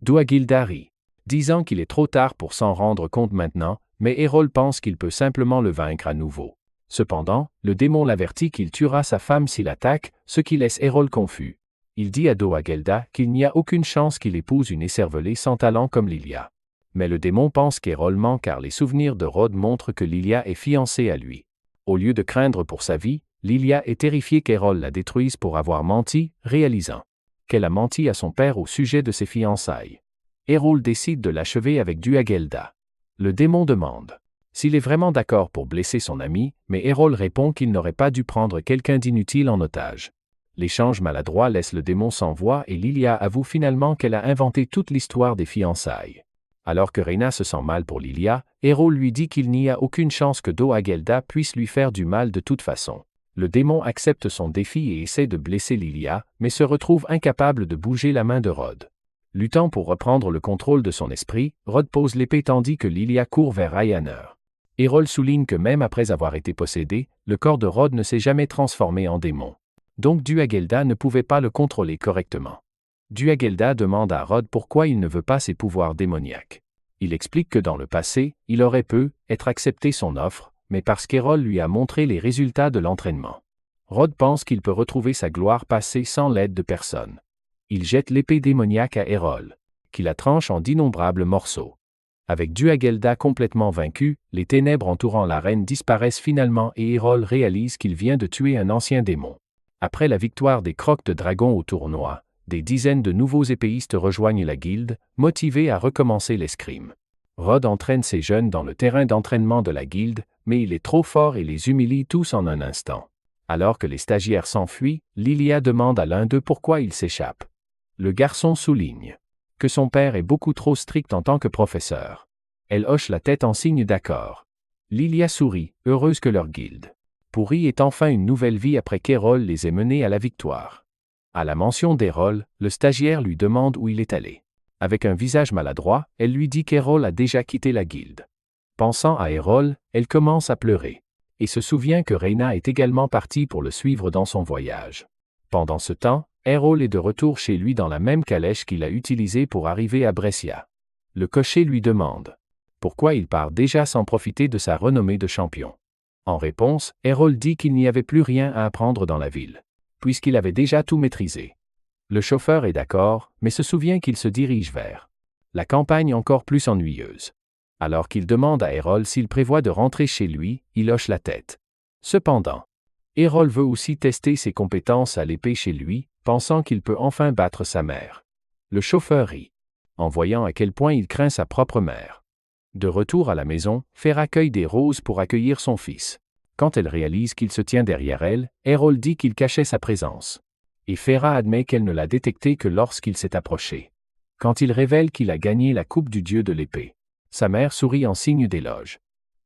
Speaker 1: Duagelda rit, disant qu'il est trop tard pour s'en rendre compte maintenant, mais Errol pense qu'il peut simplement le vaincre à nouveau. Cependant, le démon l'avertit qu'il tuera sa femme s'il attaque, ce qui laisse Errol confus. Il dit à Duagelda qu'il n'y a aucune chance qu'il épouse une écervelée sans talent comme Lilia. Mais le démon pense qu'Errol ment car les souvenirs de Rod montrent que Lilia est fiancée à lui. Au lieu de craindre pour sa vie, Lilia est terrifiée qu'Errol la détruise pour avoir menti, réalisant qu'elle a menti à son père au sujet de ses fiançailles. Errol décide de l'achever avec Duagelda. Le démon demande s'il est vraiment d'accord pour blesser son ami, mais Errol répond qu'il n'aurait pas dû prendre quelqu'un d'inutile en otage. L'échange maladroit laisse le démon sans voix et Lilia avoue finalement qu'elle a inventé toute l'histoire des fiançailles. Alors que Reyna se sent mal pour Lilia, Errol lui dit qu'il n'y a aucune chance que Duagelda puisse lui faire du mal de toute façon. Le démon accepte son défi et essaie de blesser Lilia, mais se retrouve incapable de bouger la main de Rod. Luttant pour reprendre le contrôle de son esprit, Rod pose l'épée tandis que Lilia court vers Ryaner. Errol souligne que même après avoir été possédé, le corps de Rod ne s'est jamais transformé en démon. Donc Duagelda ne pouvait pas le contrôler correctement. Duagelda demande à Rod pourquoi il ne veut pas ses pouvoirs démoniaques. Il explique que dans le passé, il aurait peut-être accepté son offre, mais parce qu'Errol lui a montré les résultats de l'entraînement. Rod pense qu'il peut retrouver sa gloire passée sans l'aide de personne. Il jette l'épée démoniaque à Errol, qui la tranche en d'innombrables morceaux. Avec Duagelda complètement vaincu, les ténèbres entourant la reine disparaissent finalement et Errol réalise qu'il vient de tuer un ancien démon. Après la victoire des Crocs de Dragon au tournoi, des dizaines de nouveaux épéistes rejoignent la guilde, motivés à recommencer l'escrime. Rod entraîne ces jeunes dans le terrain d'entraînement de la guilde, mais il est trop fort et les humilie tous en un instant. Alors que les stagiaires s'enfuient, Lilia demande à l'un d'eux pourquoi il s'échappe. Le garçon souligne que son père est beaucoup trop strict en tant que professeur. Elle hoche la tête en signe d'accord. Lilia sourit, heureuse que leur guilde pourrie ait enfin une nouvelle vie après qu'Errol les ait menés à la victoire. À la mention d'Errol, le stagiaire lui demande où il est allé. Avec un visage maladroit, elle lui dit qu'Errol a déjà quitté la guilde. Pensant à Errol, elle commence à pleurer, et se souvient que Reyna est également partie pour le suivre dans son voyage. Pendant ce temps, Errol est de retour chez lui dans la même calèche qu'il a utilisée pour arriver à Brescia. Le cocher lui demande pourquoi il part déjà sans profiter de sa renommée de champion. En réponse, Errol dit qu'il n'y avait plus rien à apprendre dans la ville, puisqu'il avait déjà tout maîtrisé. Le chauffeur est d'accord, mais se souvient qu'il se dirige vers la campagne encore plus ennuyeuse. Alors qu'il demande à Errol s'il prévoit de rentrer chez lui, il hoche la tête. Cependant, Errol veut aussi tester ses compétences à l'épée chez lui, pensant qu'il peut enfin battre sa mère. Le chauffeur rit, en voyant à quel point il craint sa propre mère. De retour à la maison, Fera cueille des roses pour accueillir son fils. Quand elle réalise qu'il se tient derrière elle, Errol dit qu'il cachait sa présence. Et Fera admet qu'elle ne l'a détecté que lorsqu'il s'est approché. Quand il révèle qu'il a gagné la coupe du dieu de l'épée, sa mère sourit en signe d'éloge.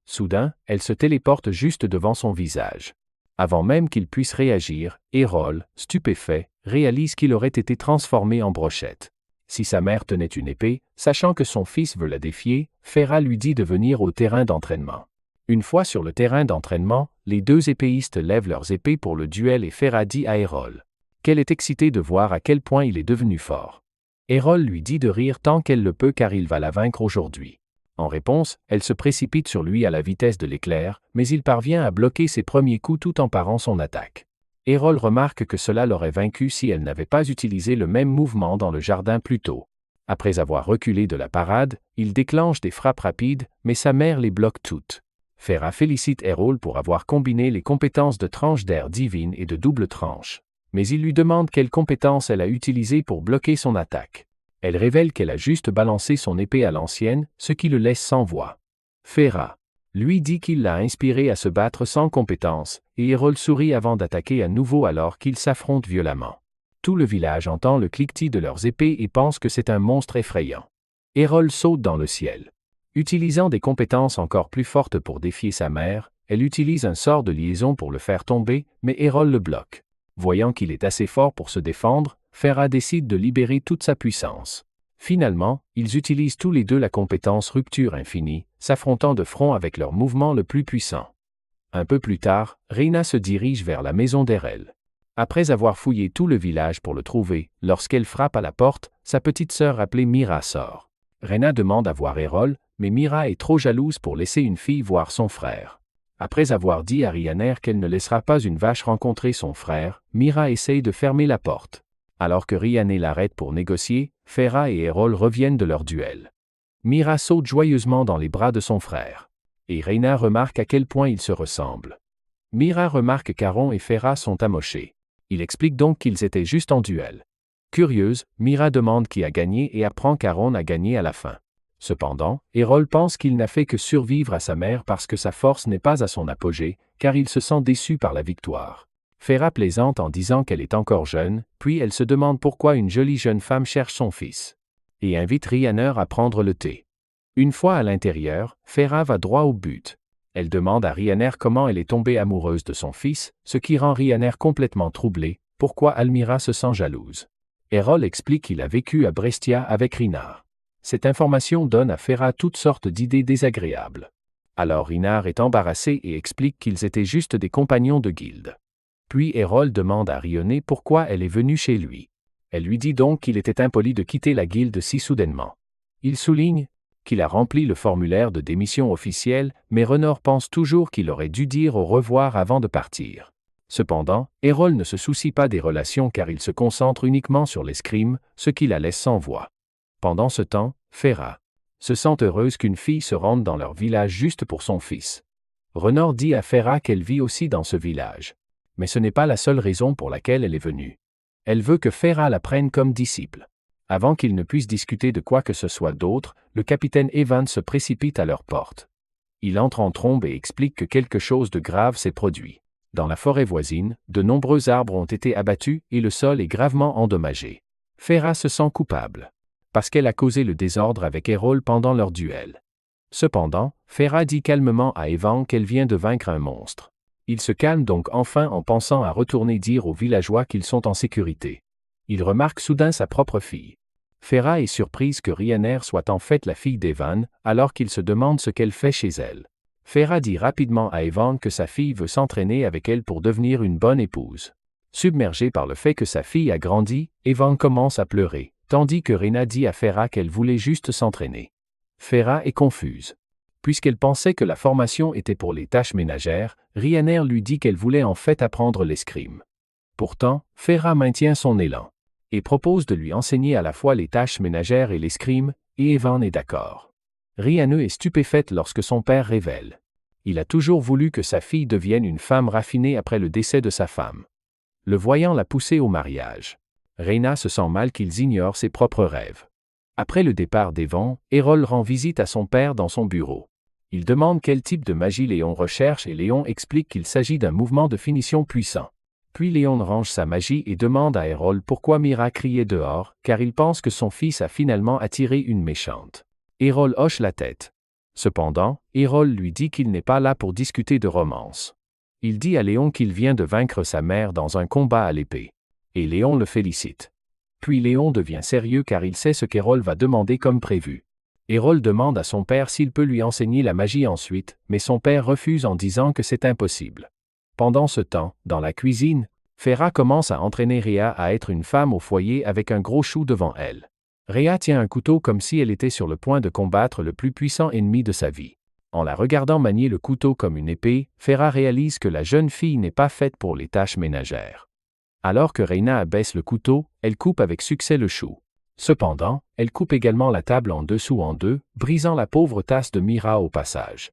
Speaker 1: Soudain, elle se téléporte juste devant son visage. Avant même qu'il puisse réagir, Errol, stupéfait, réalise qu'il aurait été transformé en brochette. Si sa mère tenait une épée, sachant que son fils veut la défier, Fera lui dit de venir au terrain d'entraînement. Une fois sur le terrain d'entraînement, les deux épéistes lèvent leurs épées pour le duel et Fera dit à Errol qu'elle est excitée de voir à quel point il est devenu fort. Errol lui dit de rire tant qu'elle le peut car il va la vaincre aujourd'hui. En réponse, elle se précipite sur lui à la vitesse de l'éclair, mais il parvient à bloquer ses premiers coups tout en parant son attaque. Errol remarque que cela l'aurait vaincu si elle n'avait pas utilisé le même mouvement dans le jardin plus tôt. Après avoir reculé de la parade, il déclenche des frappes rapides, mais sa mère les bloque toutes. Fera félicite Errol pour avoir combiné les compétences de tranche d'air divine et de double tranche. Mais il lui demande quelle compétence elle a utilisée pour bloquer son attaque. Elle révèle qu'elle a juste balancé son épée à l'ancienne, ce qui le laisse sans voix. Fera lui dit qu'il l'a inspiré à se battre sans compétence, et Errol sourit avant d'attaquer à nouveau alors qu'ils s'affrontent violemment. Tout le village entend le cliquetis de leurs épées et pense que c'est un monstre effrayant. Erol saute dans le ciel. Utilisant des compétences encore plus fortes pour défier sa mère, elle utilise un sort de liaison pour le faire tomber, mais Erol le bloque. Voyant qu'il est assez fort pour se défendre, Feyre décide de libérer toute sa puissance. Finalement, ils utilisent tous les deux la compétence Rupture Infinie, s'affrontant de front avec leur mouvement le plus puissant. Un peu plus tard, Rhaena se dirige vers la maison d'Erel. Après avoir fouillé tout le village pour le trouver, lorsqu'elle frappe à la porte, sa petite sœur appelée Mira sort. Rhaena demande à voir Erol, mais Mira est trop jalouse pour laisser une fille voir son frère. Après avoir dit à Rhaenyra qu'elle ne laissera pas une vache rencontrer son frère, Mira essaye de fermer la porte. Alors que Rhaenyra l'arrête pour négocier, Feyre et Erol reviennent de leur duel. Mira saute joyeusement dans les bras de son frère. Et Rhaenyra remarque à quel point ils se ressemblent. Mira remarque qu'Aron et Feyre sont amochés. Il explique donc qu'ils étaient juste en duel. Curieuse, Mira demande qui a gagné et apprend qu'Aron a gagné à la fin. Cependant, Erol pense qu'il n'a fait que survivre à sa mère parce que sa force n'est pas à son apogée, car il se sent déçu par la victoire. Feyre plaisante en disant qu'elle est encore jeune, puis elle se demande pourquoi une jolie jeune femme cherche son fils. Et invite Rhaenyra à prendre le thé. Une fois à l'intérieur, Feyre va droit au but. Elle demande à Rhaenyra comment elle est tombée amoureuse de son fils, ce qui rend Rhaenyra complètement troublée, pourquoi Almyra se sent jalouse. Erol explique qu'il a vécu à Brestia avec Rhaenyra. Cette information donne à Feyre toutes sortes d'idées désagréables. Alors Rhaenyra est embarrassée et explique qu'ils étaient juste des compagnons de guilde. Puis Erol demande à Rionne pourquoi elle est venue chez lui. Elle lui dit donc qu'il était impoli de quitter la guilde si soudainement. Il souligne qu'il a rempli le formulaire de démission officielle, mais Rhaenor pense toujours qu'il aurait dû dire au revoir avant de partir. Cependant, Erol ne se soucie pas des relations car il se concentre uniquement sur l'escrime, ce qui la laisse sans voix. Pendant ce temps, Feyre se sent heureuse qu'une fille se rende dans leur village juste pour son fils. Rhaenor dit à Feyre qu'elle vit aussi dans ce village. Mais ce n'est pas la seule raison pour laquelle elle est venue. Elle veut que Feyre la prenne comme disciple. Avant qu'ils ne puissent discuter de quoi que ce soit d'autre, le capitaine Evan se précipite à leur porte. Il entre en trombe et explique que quelque chose de grave s'est produit. Dans la forêt voisine, de nombreux arbres ont été abattus et le sol est gravement endommagé. Feyre se sent coupable, parce qu'elle a causé le désordre avec Erol pendant leur duel. Cependant, Feyre dit calmement à Evan qu'elle vient de vaincre un monstre. Il se calme donc enfin en pensant à retourner dire aux villageois qu'ils sont en sécurité. Il remarque soudain sa propre fille. Feyre est surprise que Rhaenyra soit en fait la fille d'Evan, alors qu'il se demande ce qu'elle fait chez elle. Feyre dit rapidement à Evan que sa fille veut s'entraîner avec elle pour devenir une bonne épouse. Submergée par le fait que sa fille a grandi, Evan commence à pleurer, tandis que Rhaenyra dit à Feyre qu'elle voulait juste s'entraîner. Feyre est confuse. Puisqu'elle pensait que la formation était pour les tâches ménagères, Rhaenyra lui dit qu'elle voulait en fait apprendre l'escrime. Pourtant, Feyre maintient son élan et propose de lui enseigner à la fois les tâches ménagères et l'escrime, et Evan est d'accord. Rhaenyra est stupéfaite lorsque son père révèle. Il a toujours voulu que sa fille devienne une femme raffinée après le décès de sa femme. Le voyant la pousser au mariage. Rhaenyra se sent mal qu'ils ignorent ses propres rêves. Après le départ d'Evan, Erol rend visite à son père dans son bureau. Il demande quel type de magie Léon recherche et Léon explique qu'il s'agit d'un mouvement de finition puissant. Puis Léon range sa magie et demande à Erol pourquoi Mira criait dehors, car il pense que son fils a finalement attiré une méchante. Erol hoche la tête. Cependant, Erol lui dit qu'il n'est pas là pour discuter de romance. Il dit à Léon qu'il vient de vaincre sa mère dans un combat à l'épée. Et Léon le félicite. Puis Léon devient sérieux car il sait ce qu'Erol va demander comme prévu. Erol demande à son père s'il peut lui enseigner la magie ensuite, mais son père refuse en disant que c'est impossible. Pendant ce temps, dans la cuisine, Feyre commence à entraîner Rhea à être une femme au foyer avec un gros chou devant elle. Rhea tient un couteau comme si elle était sur le point de combattre le plus puissant ennemi de sa vie. En la regardant manier le couteau comme une épée, Feyre réalise que la jeune fille n'est pas faite pour les tâches ménagères. Alors que Rhaenyra abaisse le couteau, elle coupe avec succès le chou. Cependant, elle coupe également la table en dessous en deux, brisant la pauvre tasse de Mira au passage.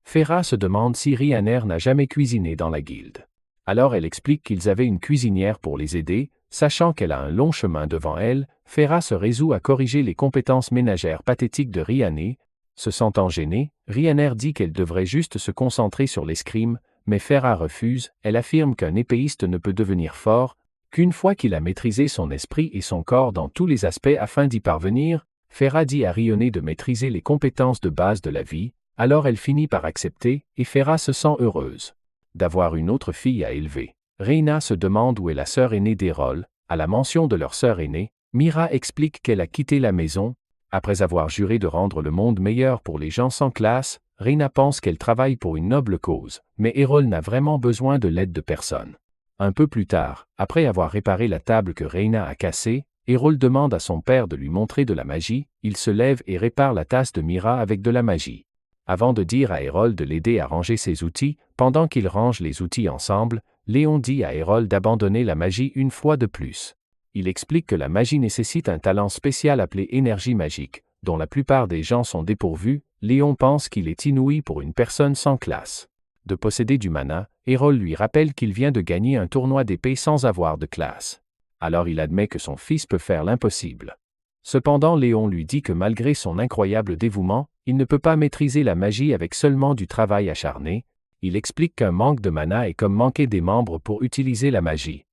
Speaker 1: Feyre se demande si Rhaenyra n'a jamais cuisiné dans la guilde. Alors elle explique qu'ils avaient une cuisinière pour les aider, sachant qu'elle a un long chemin devant elle, Feyre se résout à corriger les compétences ménagères pathétiques de Rhaenyra. Se sentant gênée, Rhaenyra dit qu'elle devrait juste se concentrer sur l'escrime, mais Feyre refuse, elle affirme qu'un épéiste ne peut devenir fort qu'une fois qu'il a maîtrisé son esprit et son corps dans tous les aspects afin d'y parvenir, Feyre dit à Rione de maîtriser les compétences de base de la vie, alors elle finit par accepter, et Feyre se sent heureuse d'avoir une autre fille à élever. Rhaena se demande où est la sœur aînée d'Erol. À la mention de leur sœur aînée, Mira explique qu'elle a quitté la maison. Après avoir juré de rendre le monde meilleur pour les gens sans classe, Rhaena pense qu'elle travaille pour une noble cause, mais Erol n'a vraiment besoin de l'aide de personne. Un peu plus tard, après avoir réparé la table que Rhaena a cassée, Erol demande à son père de lui montrer de la magie. Il se lève et répare la tasse de Mira avec de la magie. Avant de dire à Erol de l'aider à ranger ses outils, pendant qu'ils rangent les outils ensemble, Léon dit à Erol d'abandonner la magie une fois de plus. Il explique que la magie nécessite un talent spécial appelé énergie magique, dont la plupart des gens sont dépourvus. Léon pense qu'il est inouï pour une personne sans classe de posséder du mana. Erol lui rappelle qu'il vient de gagner un tournoi d'épée sans avoir de classe. Alors il admet que son fils peut faire l'impossible. Cependant Léon lui dit que malgré son incroyable dévouement, il ne peut pas maîtriser la magie avec seulement du travail acharné. Il explique qu'un manque de mana est comme manquer des membres pour utiliser la magie.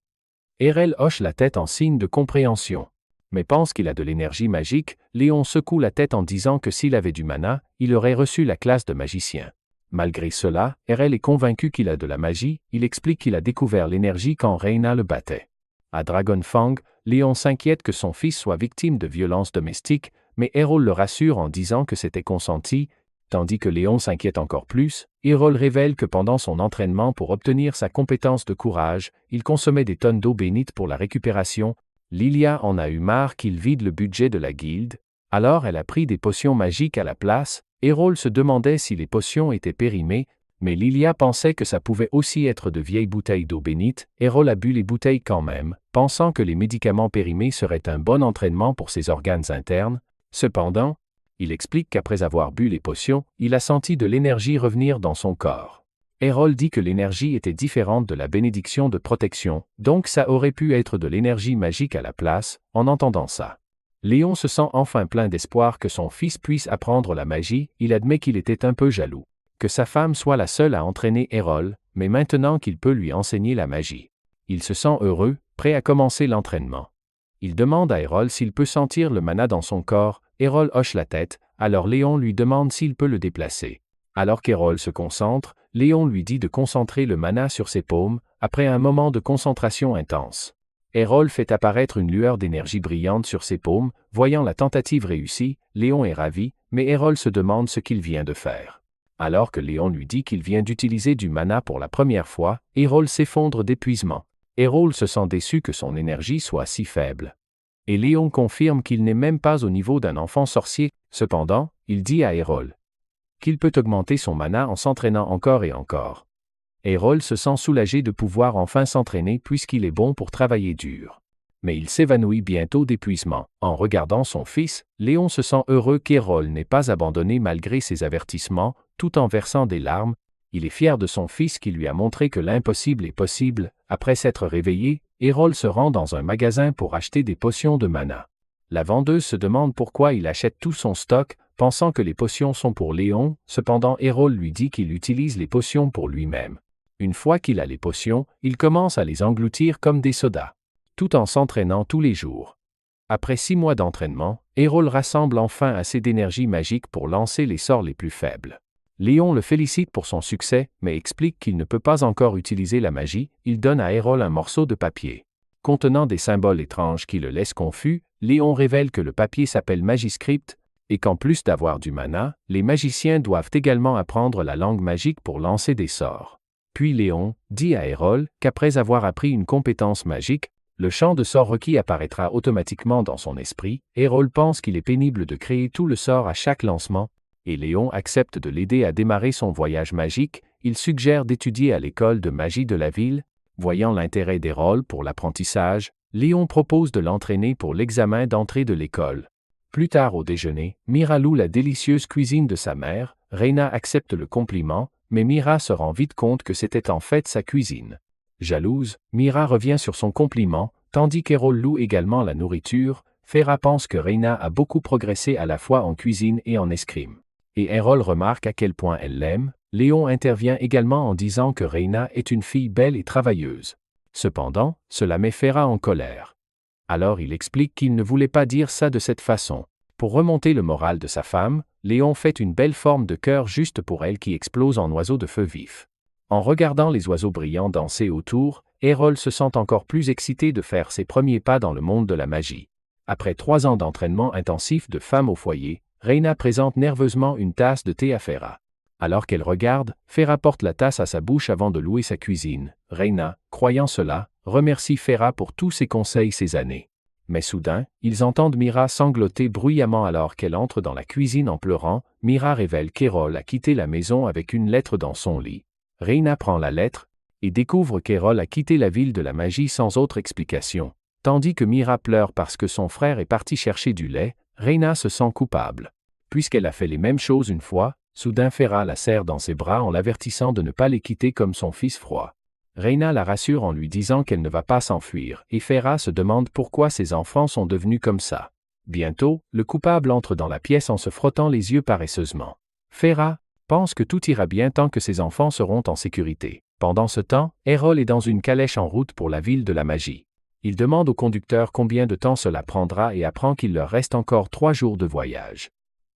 Speaker 1: Erol hoche la tête en signe de compréhension, mais pense qu'il a de l'énergie magique. Léon secoue la tête en disant que s'il avait du mana, il aurait reçu la classe de magicien. Malgré cela, Erol est convaincu qu'il a de la magie. Il explique qu'il a découvert l'énergie quand Rhaena le battait. À Dragonfang, Léon s'inquiète que son fils soit victime de violences domestiques, mais Erol le rassure en disant que c'était consenti. Tandis que Léon s'inquiète encore plus, Erol révèle que pendant son entraînement pour obtenir sa compétence de courage, il consommait des tonnes d'eau bénite pour la récupération. Lilia en a eu marre qu'il vide le budget de la guilde, alors elle a pris des potions magiques à la place. Erol se demandait si les potions étaient périmées, mais Lilia pensait que ça pouvait aussi être de vieilles bouteilles d'eau bénite. Erol a bu les bouteilles quand même, pensant que les médicaments périmés seraient un bon entraînement pour ses organes internes. Cependant, il explique qu'après avoir bu les potions, il a senti de l'énergie revenir dans son corps. Erol dit que l'énergie était différente de la bénédiction de protection, donc ça aurait pu être de l'énergie magique à la place. En entendant ça, Léon se sent enfin plein d'espoir que son fils puisse apprendre la magie. Il admet qu'il était un peu jaloux que sa femme soit la seule à entraîner Erol, mais maintenant qu'il peut lui enseigner la magie, il se sent heureux, prêt à commencer l'entraînement. Il demande à Erol s'il peut sentir le mana dans son corps. Erol hoche la tête, alors Léon lui demande s'il peut le déplacer. Alors qu'Erol se concentre, Léon lui dit de concentrer le mana sur ses paumes. Après un moment de concentration intense, Erol fait apparaître une lueur d'énergie brillante sur ses paumes. Voyant la tentative réussie, Léon est ravi, mais Erol se demande ce qu'il vient de faire. Alors que Léon lui dit qu'il vient d'utiliser du mana pour la première fois, Erol s'effondre d'épuisement. Erol se sent déçu que son énergie soit si faible. Et Léon confirme qu'il n'est même pas au niveau d'un enfant sorcier. Cependant, il dit à Erol qu'il peut augmenter son mana en s'entraînant encore et encore. Erol se sent soulagé de pouvoir enfin s'entraîner puisqu'il est bon pour travailler dur. Mais il s'évanouit bientôt d'épuisement. En regardant son fils, Léon se sent heureux qu'Erol n'ait pas abandonné malgré ses avertissements. Tout en versant des larmes, il est fier de son fils qui lui a montré que l'impossible est possible. Après s'être réveillé, Erol se rend dans un magasin pour acheter des potions de mana. La vendeuse se demande pourquoi il achète tout son stock, pensant que les potions sont pour Léon. Cependant Erol lui dit qu'il utilise les potions pour lui-même. Une fois qu'il a les potions, il commence à les engloutir comme des sodas, tout en s'entraînant tous les jours. Après 6 mois d'entraînement, Erol rassemble enfin assez d'énergie magique pour lancer les sorts les plus faibles. Léon le félicite pour son succès, mais explique qu'il ne peut pas encore utiliser la magie. Il donne à Erol un morceau de papier contenant des symboles étranges qui le laissent confus. Léon révèle que le papier s'appelle Magiscript, et qu'en plus d'avoir du mana, les magiciens doivent également apprendre la langue magique pour lancer des sorts. Puis Léon dit à Erol qu'après avoir appris une compétence magique, le champ de sorts requis apparaîtra automatiquement dans son esprit. Erol pense qu'il est pénible de créer tout le sort à chaque lancement, et Léon accepte de l'aider à démarrer son voyage magique. Il suggère d'étudier à l'école de magie de la ville. Voyant l'intérêt d'Erol pour l'apprentissage, Léon propose de l'entraîner pour l'examen d'entrée de l'école. Plus tard au déjeuner, Mira loue la délicieuse cuisine de sa mère. Rhaena accepte le compliment, mais Mira se rend vite compte que c'était en fait sa cuisine. Jalouse, Mira revient sur son compliment, tandis qu'Erol loue également la nourriture. Feyre pense que Rhaena a beaucoup progressé à la fois en cuisine et en escrime. Et Erol remarque à quel point elle l'aime. Léon intervient également en disant que Rhaena est une fille belle et travailleuse. Cependant, cela met Fera en colère. Alors il explique qu'il ne voulait pas dire ça de cette façon. Pour remonter le moral de sa femme, Léon fait une belle forme de cœur juste pour elle qui explose en oiseaux de feu vif. En regardant les oiseaux brillants danser autour, Errol se sent encore plus excité de faire ses premiers pas dans le monde de la magie. Après 3 ans d'entraînement intensif de femme au foyer, Reina présente nerveusement une tasse de thé à Fera. Alors qu'elle regarde, Fera porte la tasse à sa bouche avant de louer sa cuisine. Reina, croyant cela, remercie Fera pour tous ses conseils ces années. Mais soudain, ils entendent Mira sangloter bruyamment alors qu'elle entre dans la cuisine en pleurant. Mira révèle qu'Errol a quitté la maison avec une lettre dans son lit. Reina prend la lettre et découvre qu'Errol a quitté la ville de la magie sans autre explication. Tandis que Mira pleure parce que son frère est parti chercher du lait, Reina se sent coupable. Puisqu'elle a fait les mêmes choses une fois, soudain Fera la serre dans ses bras en l'avertissant de ne pas les quitter comme son fils froid. Reina la rassure en lui disant qu'elle ne va pas s'enfuir, et Fera se demande pourquoi ses enfants sont devenus comme ça. Bientôt, le coupable entre dans la pièce en se frottant les yeux paresseusement. Fera pense que tout ira bien tant que ses enfants seront en sécurité. Pendant ce temps, Errol est dans une calèche en route pour la ville de la magie. Il demande au conducteur combien de temps cela prendra et apprend qu'il leur reste encore 3 jours de voyage.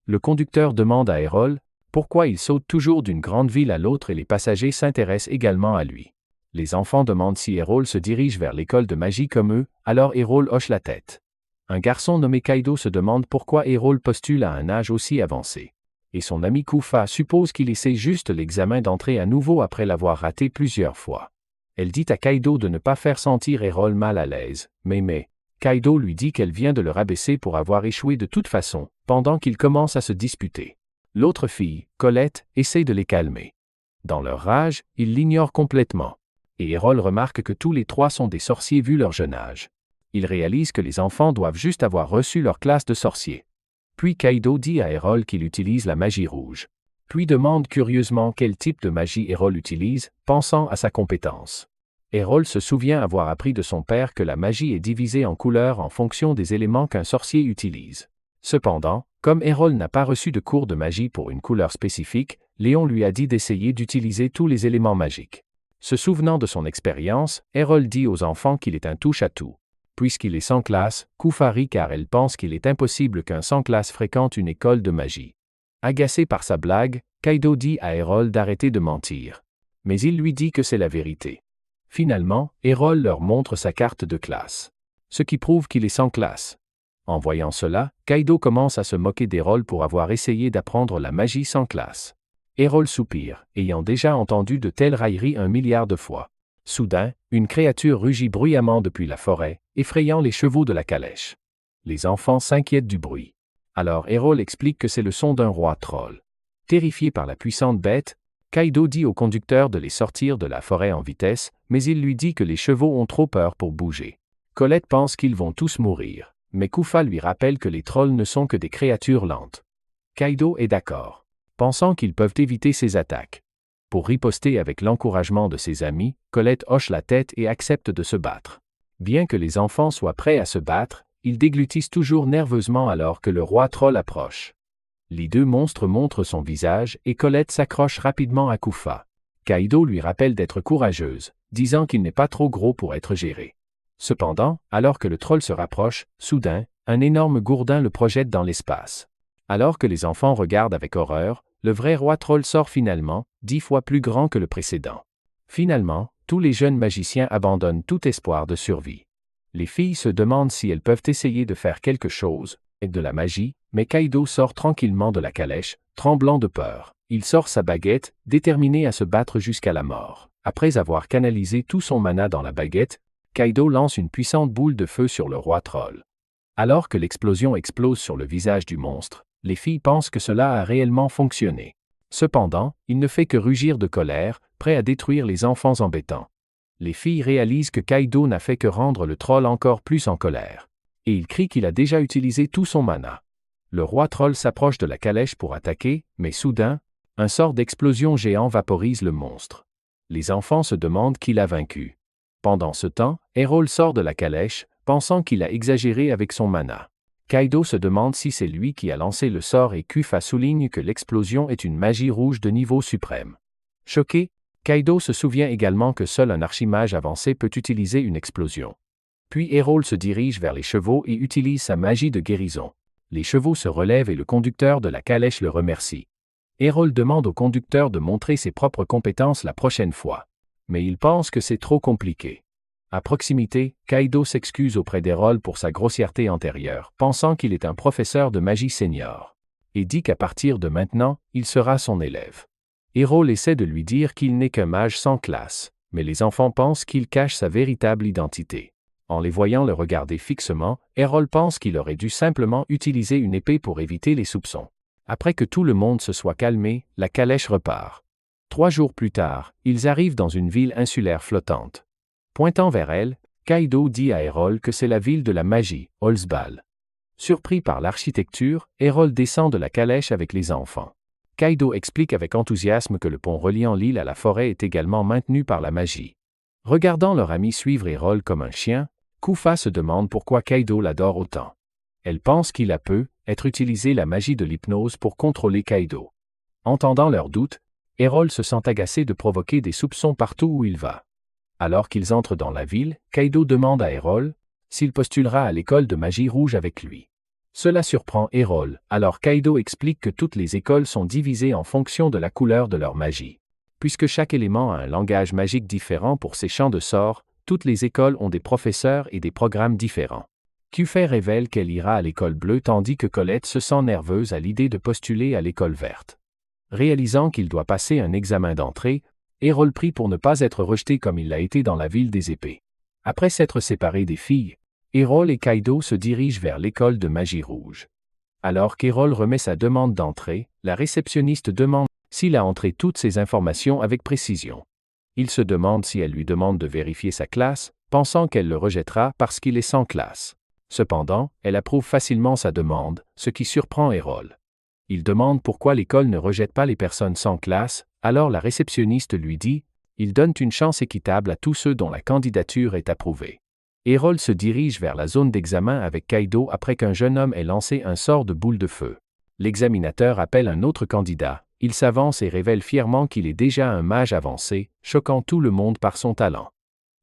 Speaker 1: Le conducteur demande à Errol pourquoi il saute toujours d'une grande ville à l'autre et les passagers s'intéressent également à lui. Les enfants demandent si Errol se dirige vers l'école de magie comme eux, alors Errol hoche la tête. Un garçon nommé Kaido se demande pourquoi Errol postule à un âge aussi avancé. Et son ami Kufa suppose qu'il essaie juste l'examen d'entrée à nouveau après l'avoir raté plusieurs fois. Elle dit à Kaido de ne pas faire sentir Errol mal à l'aise, mais Kaido lui dit qu'elle vient de le rabaisser pour avoir échoué de toute façon, pendant qu'ils commencent à se disputer. L'autre fille, Colette, essaie de les calmer. Dans leur rage, ils l'ignorent complètement. Et Errol remarque que tous les 3 sont des sorciers vu leur jeune âge. Il réalise que les enfants doivent juste avoir reçu leur classe de sorciers. Puis Kaido dit à Errol qu'il utilise la magie rouge. Puis demande curieusement quel type de magie Errol utilise, pensant à sa compétence. Errol se souvient avoir appris de son père que la magie est divisée en couleurs en fonction des éléments qu'un sorcier utilise. Cependant, comme Errol n'a pas reçu de cours de magie pour une couleur spécifique, Léon lui a dit d'essayer d'utiliser tous les éléments magiques. Se souvenant de son expérience, Errol dit aux enfants qu'il est un touche-à-tout. Puisqu'il est sans classe, Kufa rit car elle pense qu'il est impossible qu'un sans classe fréquente une école de magie. Agacé par sa blague, Kaido dit à Errol d'arrêter de mentir. Mais il lui dit que c'est la vérité. Finalement, Errol leur montre sa carte de classe. Ce qui prouve qu'il est sans classe. En voyant cela, Kaido commence à se moquer d'Errol pour avoir essayé d'apprendre la magie sans classe. Errol soupire, ayant déjà entendu de telles railleries 1 milliard de fois. Soudain, une créature rugit bruyamment depuis la forêt, effrayant les chevaux de la calèche. Les enfants s'inquiètent du bruit. Alors Errol explique que c'est le son d'un roi troll. Terrifié par la puissante bête, Kaido dit au conducteur de les sortir de la forêt en vitesse, mais il lui dit que les chevaux ont trop peur pour bouger. Colette pense qu'ils vont tous mourir, mais Kufa lui rappelle que les trolls ne sont que des créatures lentes. Kaido est d'accord, pensant qu'ils peuvent éviter ces attaques. Pour riposter avec l'encouragement de ses amis, Colette hoche la tête et accepte de se battre. Bien que les enfants soient prêts à se battre, ils déglutissent toujours nerveusement alors que le roi troll approche. Les 2 monstres montrent son visage et Colette s'accroche rapidement à Kufa. Kaido lui rappelle d'être courageuse, disant qu'il n'est pas trop gros pour être géré. Cependant, alors que le troll se rapproche, soudain, un énorme gourdin le projette dans l'espace. Alors que les enfants regardent avec horreur, le vrai roi troll sort finalement, 10 fois plus grand que le précédent. Finalement, tous les jeunes magiciens abandonnent tout espoir de survie. Les filles se demandent si elles peuvent essayer de faire quelque chose, et de la magie, mais Kaido sort tranquillement de la calèche, tremblant de peur. Il sort sa baguette, déterminé à se battre jusqu'à la mort. Après avoir canalisé tout son mana dans la baguette, Kaido lance une puissante boule de feu sur le roi troll. Alors que l'explosion explose sur le visage du monstre, les filles pensent que cela a réellement fonctionné. Cependant, il ne fait que rugir de colère, prêt à détruire les enfants embêtants. Les filles réalisent que Kaido n'a fait que rendre le troll encore plus en colère. Et il crie qu'il a déjà utilisé tout son mana. Le roi troll s'approche de la calèche pour attaquer, mais soudain, un sort d'explosion géant vaporise le monstre. Les enfants se demandent qui l'a vaincu. Pendant ce temps, Errol sort de la calèche, pensant qu'il a exagéré avec son mana. Kaido se demande si c'est lui qui a lancé le sort et Kufa souligne que l'explosion est une magie rouge de niveau suprême. Choqué, Kaido se souvient également que seul un archimage avancé peut utiliser une explosion. Puis Errol se dirige vers les chevaux et utilise sa magie de guérison. Les chevaux se relèvent et le conducteur de la calèche le remercie. Errol demande au conducteur de montrer ses propres compétences la prochaine fois. Mais il pense que c'est trop compliqué. À proximité, Kaido s'excuse auprès d'Errol pour sa grossièreté antérieure, pensant qu'il est un professeur de magie senior. Et dit qu'à partir de maintenant, il sera son élève. Errol essaie de lui dire qu'il n'est qu'un mage sans classe, mais les enfants pensent qu'il cache sa véritable identité. En les voyant le regarder fixement, Errol pense qu'il aurait dû simplement utiliser une épée pour éviter les soupçons. Après que tout le monde se soit calmé, la calèche repart. 3 jours plus tard, ils arrivent dans une ville insulaire flottante. Pointant vers elle, Kaido dit à Errol que c'est la ville de la magie, Holzbal. Surpris par l'architecture, Errol descend de la calèche avec les enfants. Kaido explique avec enthousiasme que le pont reliant l'île à la forêt est également maintenu par la magie. Regardant leur ami suivre Errol comme un chien, Kufa se demande pourquoi Kaido l'adore autant. Elle pense qu'il a peut-être utilisé la magie de l'hypnose pour contrôler Kaido. Entendant leurs doutes, Errol se sent agacé de provoquer des soupçons partout où il va. Alors qu'ils entrent dans la ville, Kaido demande à Errol s'il postulera à l'école de magie rouge avec lui. Cela surprend Errol, alors Kaido explique que toutes les écoles sont divisées en fonction de la couleur de leur magie. Puisque chaque élément a un langage magique différent pour ses champs de sorts, toutes les écoles ont des professeurs et des programmes différents. Kufa révèle qu'elle ira à l'école bleue tandis que Colette se sent nerveuse à l'idée de postuler à l'école verte. Réalisant qu'il doit passer un examen d'entrée, Errol prie pour ne pas être rejeté comme il l'a été dans la ville des épées. Après s'être séparés des filles, Errol et Kaido se dirigent vers l'école de magie rouge. Alors qu'Errol remet sa demande d'entrée, la réceptionniste demande s'il a entré toutes ses informations avec précision. Il se demande si elle lui demande de vérifier sa classe, pensant qu'elle le rejettera parce qu'il est sans classe. Cependant, elle approuve facilement sa demande, ce qui surprend Errol. Il demande pourquoi l'école ne rejette pas les personnes sans classe, alors la réceptionniste lui dit « Ils donnent une chance équitable à tous ceux dont la candidature est approuvée ». Errol se dirige vers la zone d'examen avec Kaido après qu'un jeune homme ait lancé un sort de boule de feu. L'examinateur appelle un autre candidat, il s'avance et révèle fièrement qu'il est déjà un mage avancé, choquant tout le monde par son talent.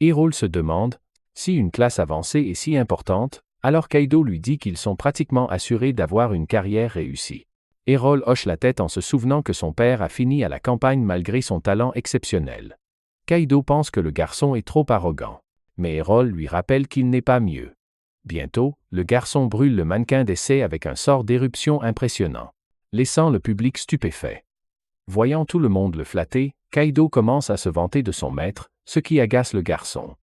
Speaker 1: Errol se demande si une classe avancée est si importante, alors Kaido lui dit qu'ils sont pratiquement assurés d'avoir une carrière réussie. Errol hoche la tête en se souvenant que son père a fini à la campagne malgré son talent exceptionnel. Kaido pense que le garçon est trop arrogant. Mais Errol lui rappelle qu'il n'est pas mieux. Bientôt, le garçon brûle le mannequin d'essai avec un sort d'éruption impressionnant, laissant le public stupéfait. Voyant tout le monde le flatter, Kaido commence à se vanter de son maître, ce qui agace le garçon.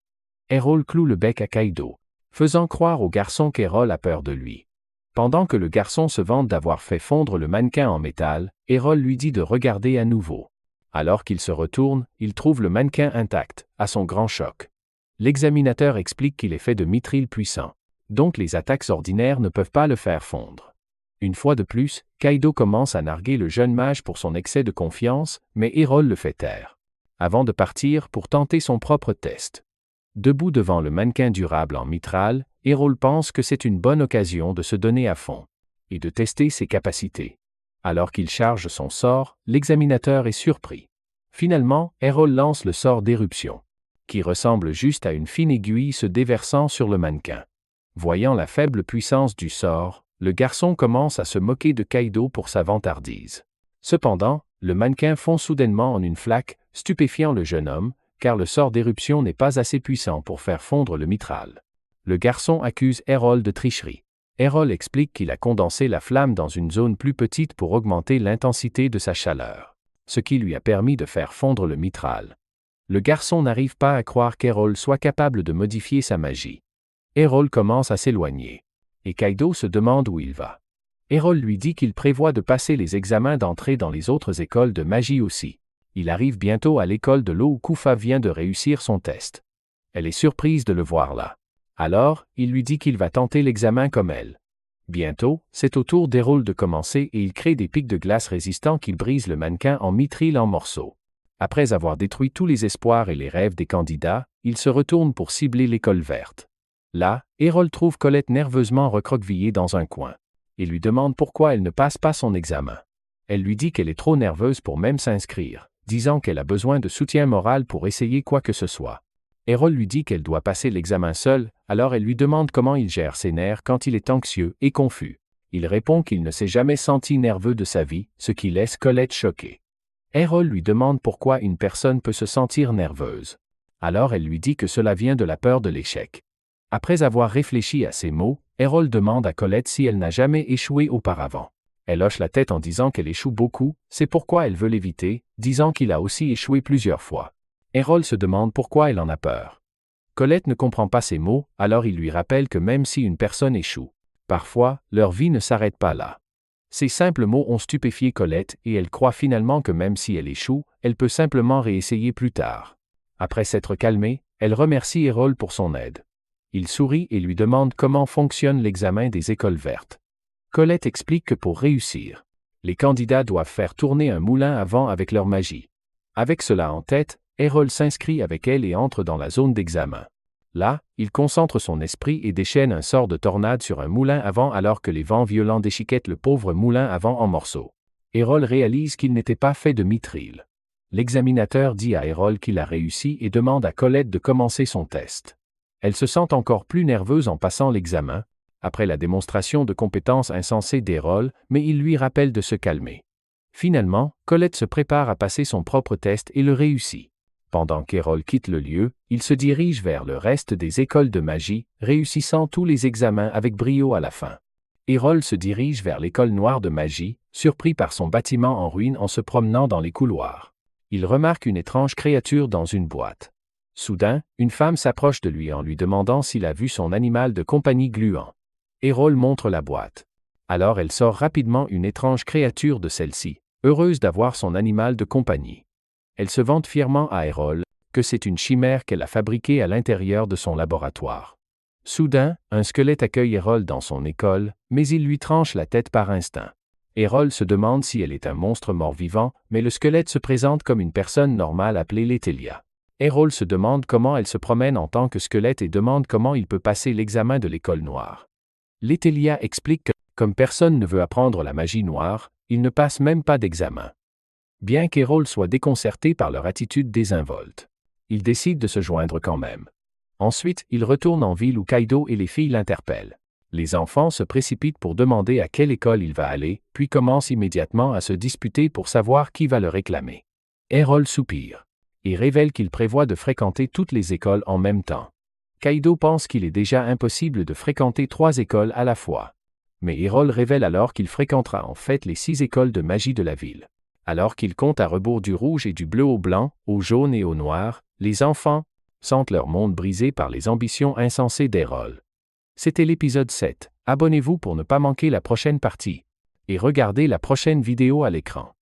Speaker 1: Errol cloue le bec à Kaido, faisant croire au garçon qu'Errol a peur de lui. Pendant que le garçon se vante d'avoir fait fondre le mannequin en métal, Errol lui dit de regarder à nouveau. Alors qu'il se retourne, il trouve le mannequin intact, à son grand choc. L'examinateur explique qu'il est fait de mithril puissant, donc les attaques ordinaires ne peuvent pas le faire fondre. Une fois de plus, Kaido commence à narguer le jeune mage pour son excès de confiance, mais Errol le fait taire. Avant de partir pour tenter son propre test. Debout devant le mannequin durable en mitral, Errol pense que c'est une bonne occasion de se donner à fond et de tester ses capacités. Alors qu'il charge son sort, l'examinateur est surpris. Finalement, Errol lance le sort d'éruption, qui ressemble juste à une fine aiguille se déversant sur le mannequin. Voyant la faible puissance du sort, le garçon commence à se moquer de Kaido pour sa vantardise. Cependant, le mannequin fond soudainement en une flaque, stupéfiant le jeune homme, car le sort d'éruption n'est pas assez puissant pour faire fondre le mitral. Le garçon accuse Errol de tricherie. Errol explique qu'il a condensé la flamme dans une zone plus petite pour augmenter l'intensité de sa chaleur, ce qui lui a permis de faire fondre le mitral. Le garçon n'arrive pas à croire qu'Errol soit capable de modifier sa magie. Errol commence à s'éloigner, et Kaido se demande où il va. Errol lui dit qu'il prévoit de passer les examens d'entrée dans les autres écoles de magie aussi. Il arrive bientôt à l'école de l'eau où Kufa vient de réussir son test. Elle est surprise de le voir là. Alors, il lui dit qu'il va tenter l'examen comme elle. Bientôt, c'est au tour d'Errol de commencer et il crée des pics de glace résistants qui brisent le mannequin en mithril en morceaux. Après avoir détruit tous les espoirs et les rêves des candidats, il se retourne pour cibler l'école verte. Là, Errol trouve Colette nerveusement recroquevillée dans un coin, et lui demande pourquoi elle ne passe pas son examen. Elle lui dit qu'elle est trop nerveuse pour même s'inscrire, disant qu'elle a besoin de soutien moral pour essayer quoi que ce soit. Errol lui dit qu'elle doit passer l'examen seule, alors elle lui demande comment il gère ses nerfs quand il est anxieux et confus. Il répond qu'il ne s'est jamais senti nerveux de sa vie, ce qui laisse Colette choquée. Errol lui demande pourquoi une personne peut se sentir nerveuse. Alors elle lui dit que cela vient de la peur de l'échec. Après avoir réfléchi à ces mots, Errol demande à Colette si elle n'a jamais échoué auparavant. Elle hoche la tête en disant qu'elle échoue beaucoup, c'est pourquoi elle veut l'éviter, disant qu'il a aussi échoué plusieurs fois. Errol se demande pourquoi elle en a peur. Colette ne comprend pas ces mots, alors il lui rappelle que même si une personne échoue, parfois, leur vie ne s'arrête pas là. Ces simples mots ont stupéfié Colette et elle croit finalement que même si elle échoue, elle peut simplement réessayer plus tard. Après s'être calmée, elle remercie Errol pour son aide. Il sourit et lui demande comment fonctionne l'examen des écoles vertes. Colette explique que pour réussir, les candidats doivent faire tourner un moulin à vent avec leur magie. Avec cela en tête, Errol s'inscrit avec elle et entre dans la zone d'examen. Là, il concentre son esprit et déchaîne un sort de tornade sur un moulin à vent alors que les vents violents déchiquettent le pauvre moulin à vent en morceaux. Errol réalise qu'il n'était pas fait de mithril. L'examinateur dit à Errol qu'il a réussi et demande à Colette de commencer son test. Elle se sent encore plus nerveuse en passant l'examen, après la démonstration de compétences insensées d'Errol, mais il lui rappelle de se calmer. Finalement, Colette se prépare à passer son propre test et le réussit. Pendant qu'Errol quitte le lieu, il se dirige vers le reste des écoles de magie, réussissant tous les examens avec brio à la fin. Errol se dirige vers l'école noire de magie, surpris par son bâtiment en ruine en se promenant dans les couloirs. Il remarque une étrange créature dans une boîte. Soudain, une femme s'approche de lui en lui demandant s'il a vu son animal de compagnie gluant. Errol montre la boîte. Alors elle sort rapidement une étrange créature de celle-ci, heureuse d'avoir son animal de compagnie. Elle se vante fièrement à Errol que c'est une chimère qu'elle a fabriquée à l'intérieur de son laboratoire. Soudain, un squelette accueille Errol dans son école, mais il lui tranche la tête par instinct. Errol se demande si elle est un monstre mort-vivant, mais le squelette se présente comme une personne normale appelée Letelia. Errol se demande comment elle se promène en tant que squelette et demande comment il peut passer l'examen de l'école noire. Letelia explique que, comme personne ne veut apprendre la magie noire, il ne passe même pas d'examen. Bien qu'Errol soit déconcerté par leur attitude désinvolte, il décide de se joindre quand même. Ensuite, il retourne en ville où Kaido et les filles l'interpellent. Les enfants se précipitent pour demander à quelle école il va aller, puis commencent immédiatement à se disputer pour savoir qui va le réclamer. Errol soupire et révèle qu'il prévoit de fréquenter toutes les écoles en même temps. Kaido pense qu'il est déjà impossible de fréquenter 3 écoles à la fois. Mais Errol révèle alors qu'il fréquentera en fait les 6 écoles de magie de la ville. Alors qu'il compte à rebours du rouge et du bleu au blanc, au jaune et au noir, les enfants sentent leur monde brisé par les ambitions insensées d'Errol. C'était l'épisode 7. Abonnez-vous pour ne pas manquer la prochaine partie. Et regardez la prochaine vidéo à l'écran.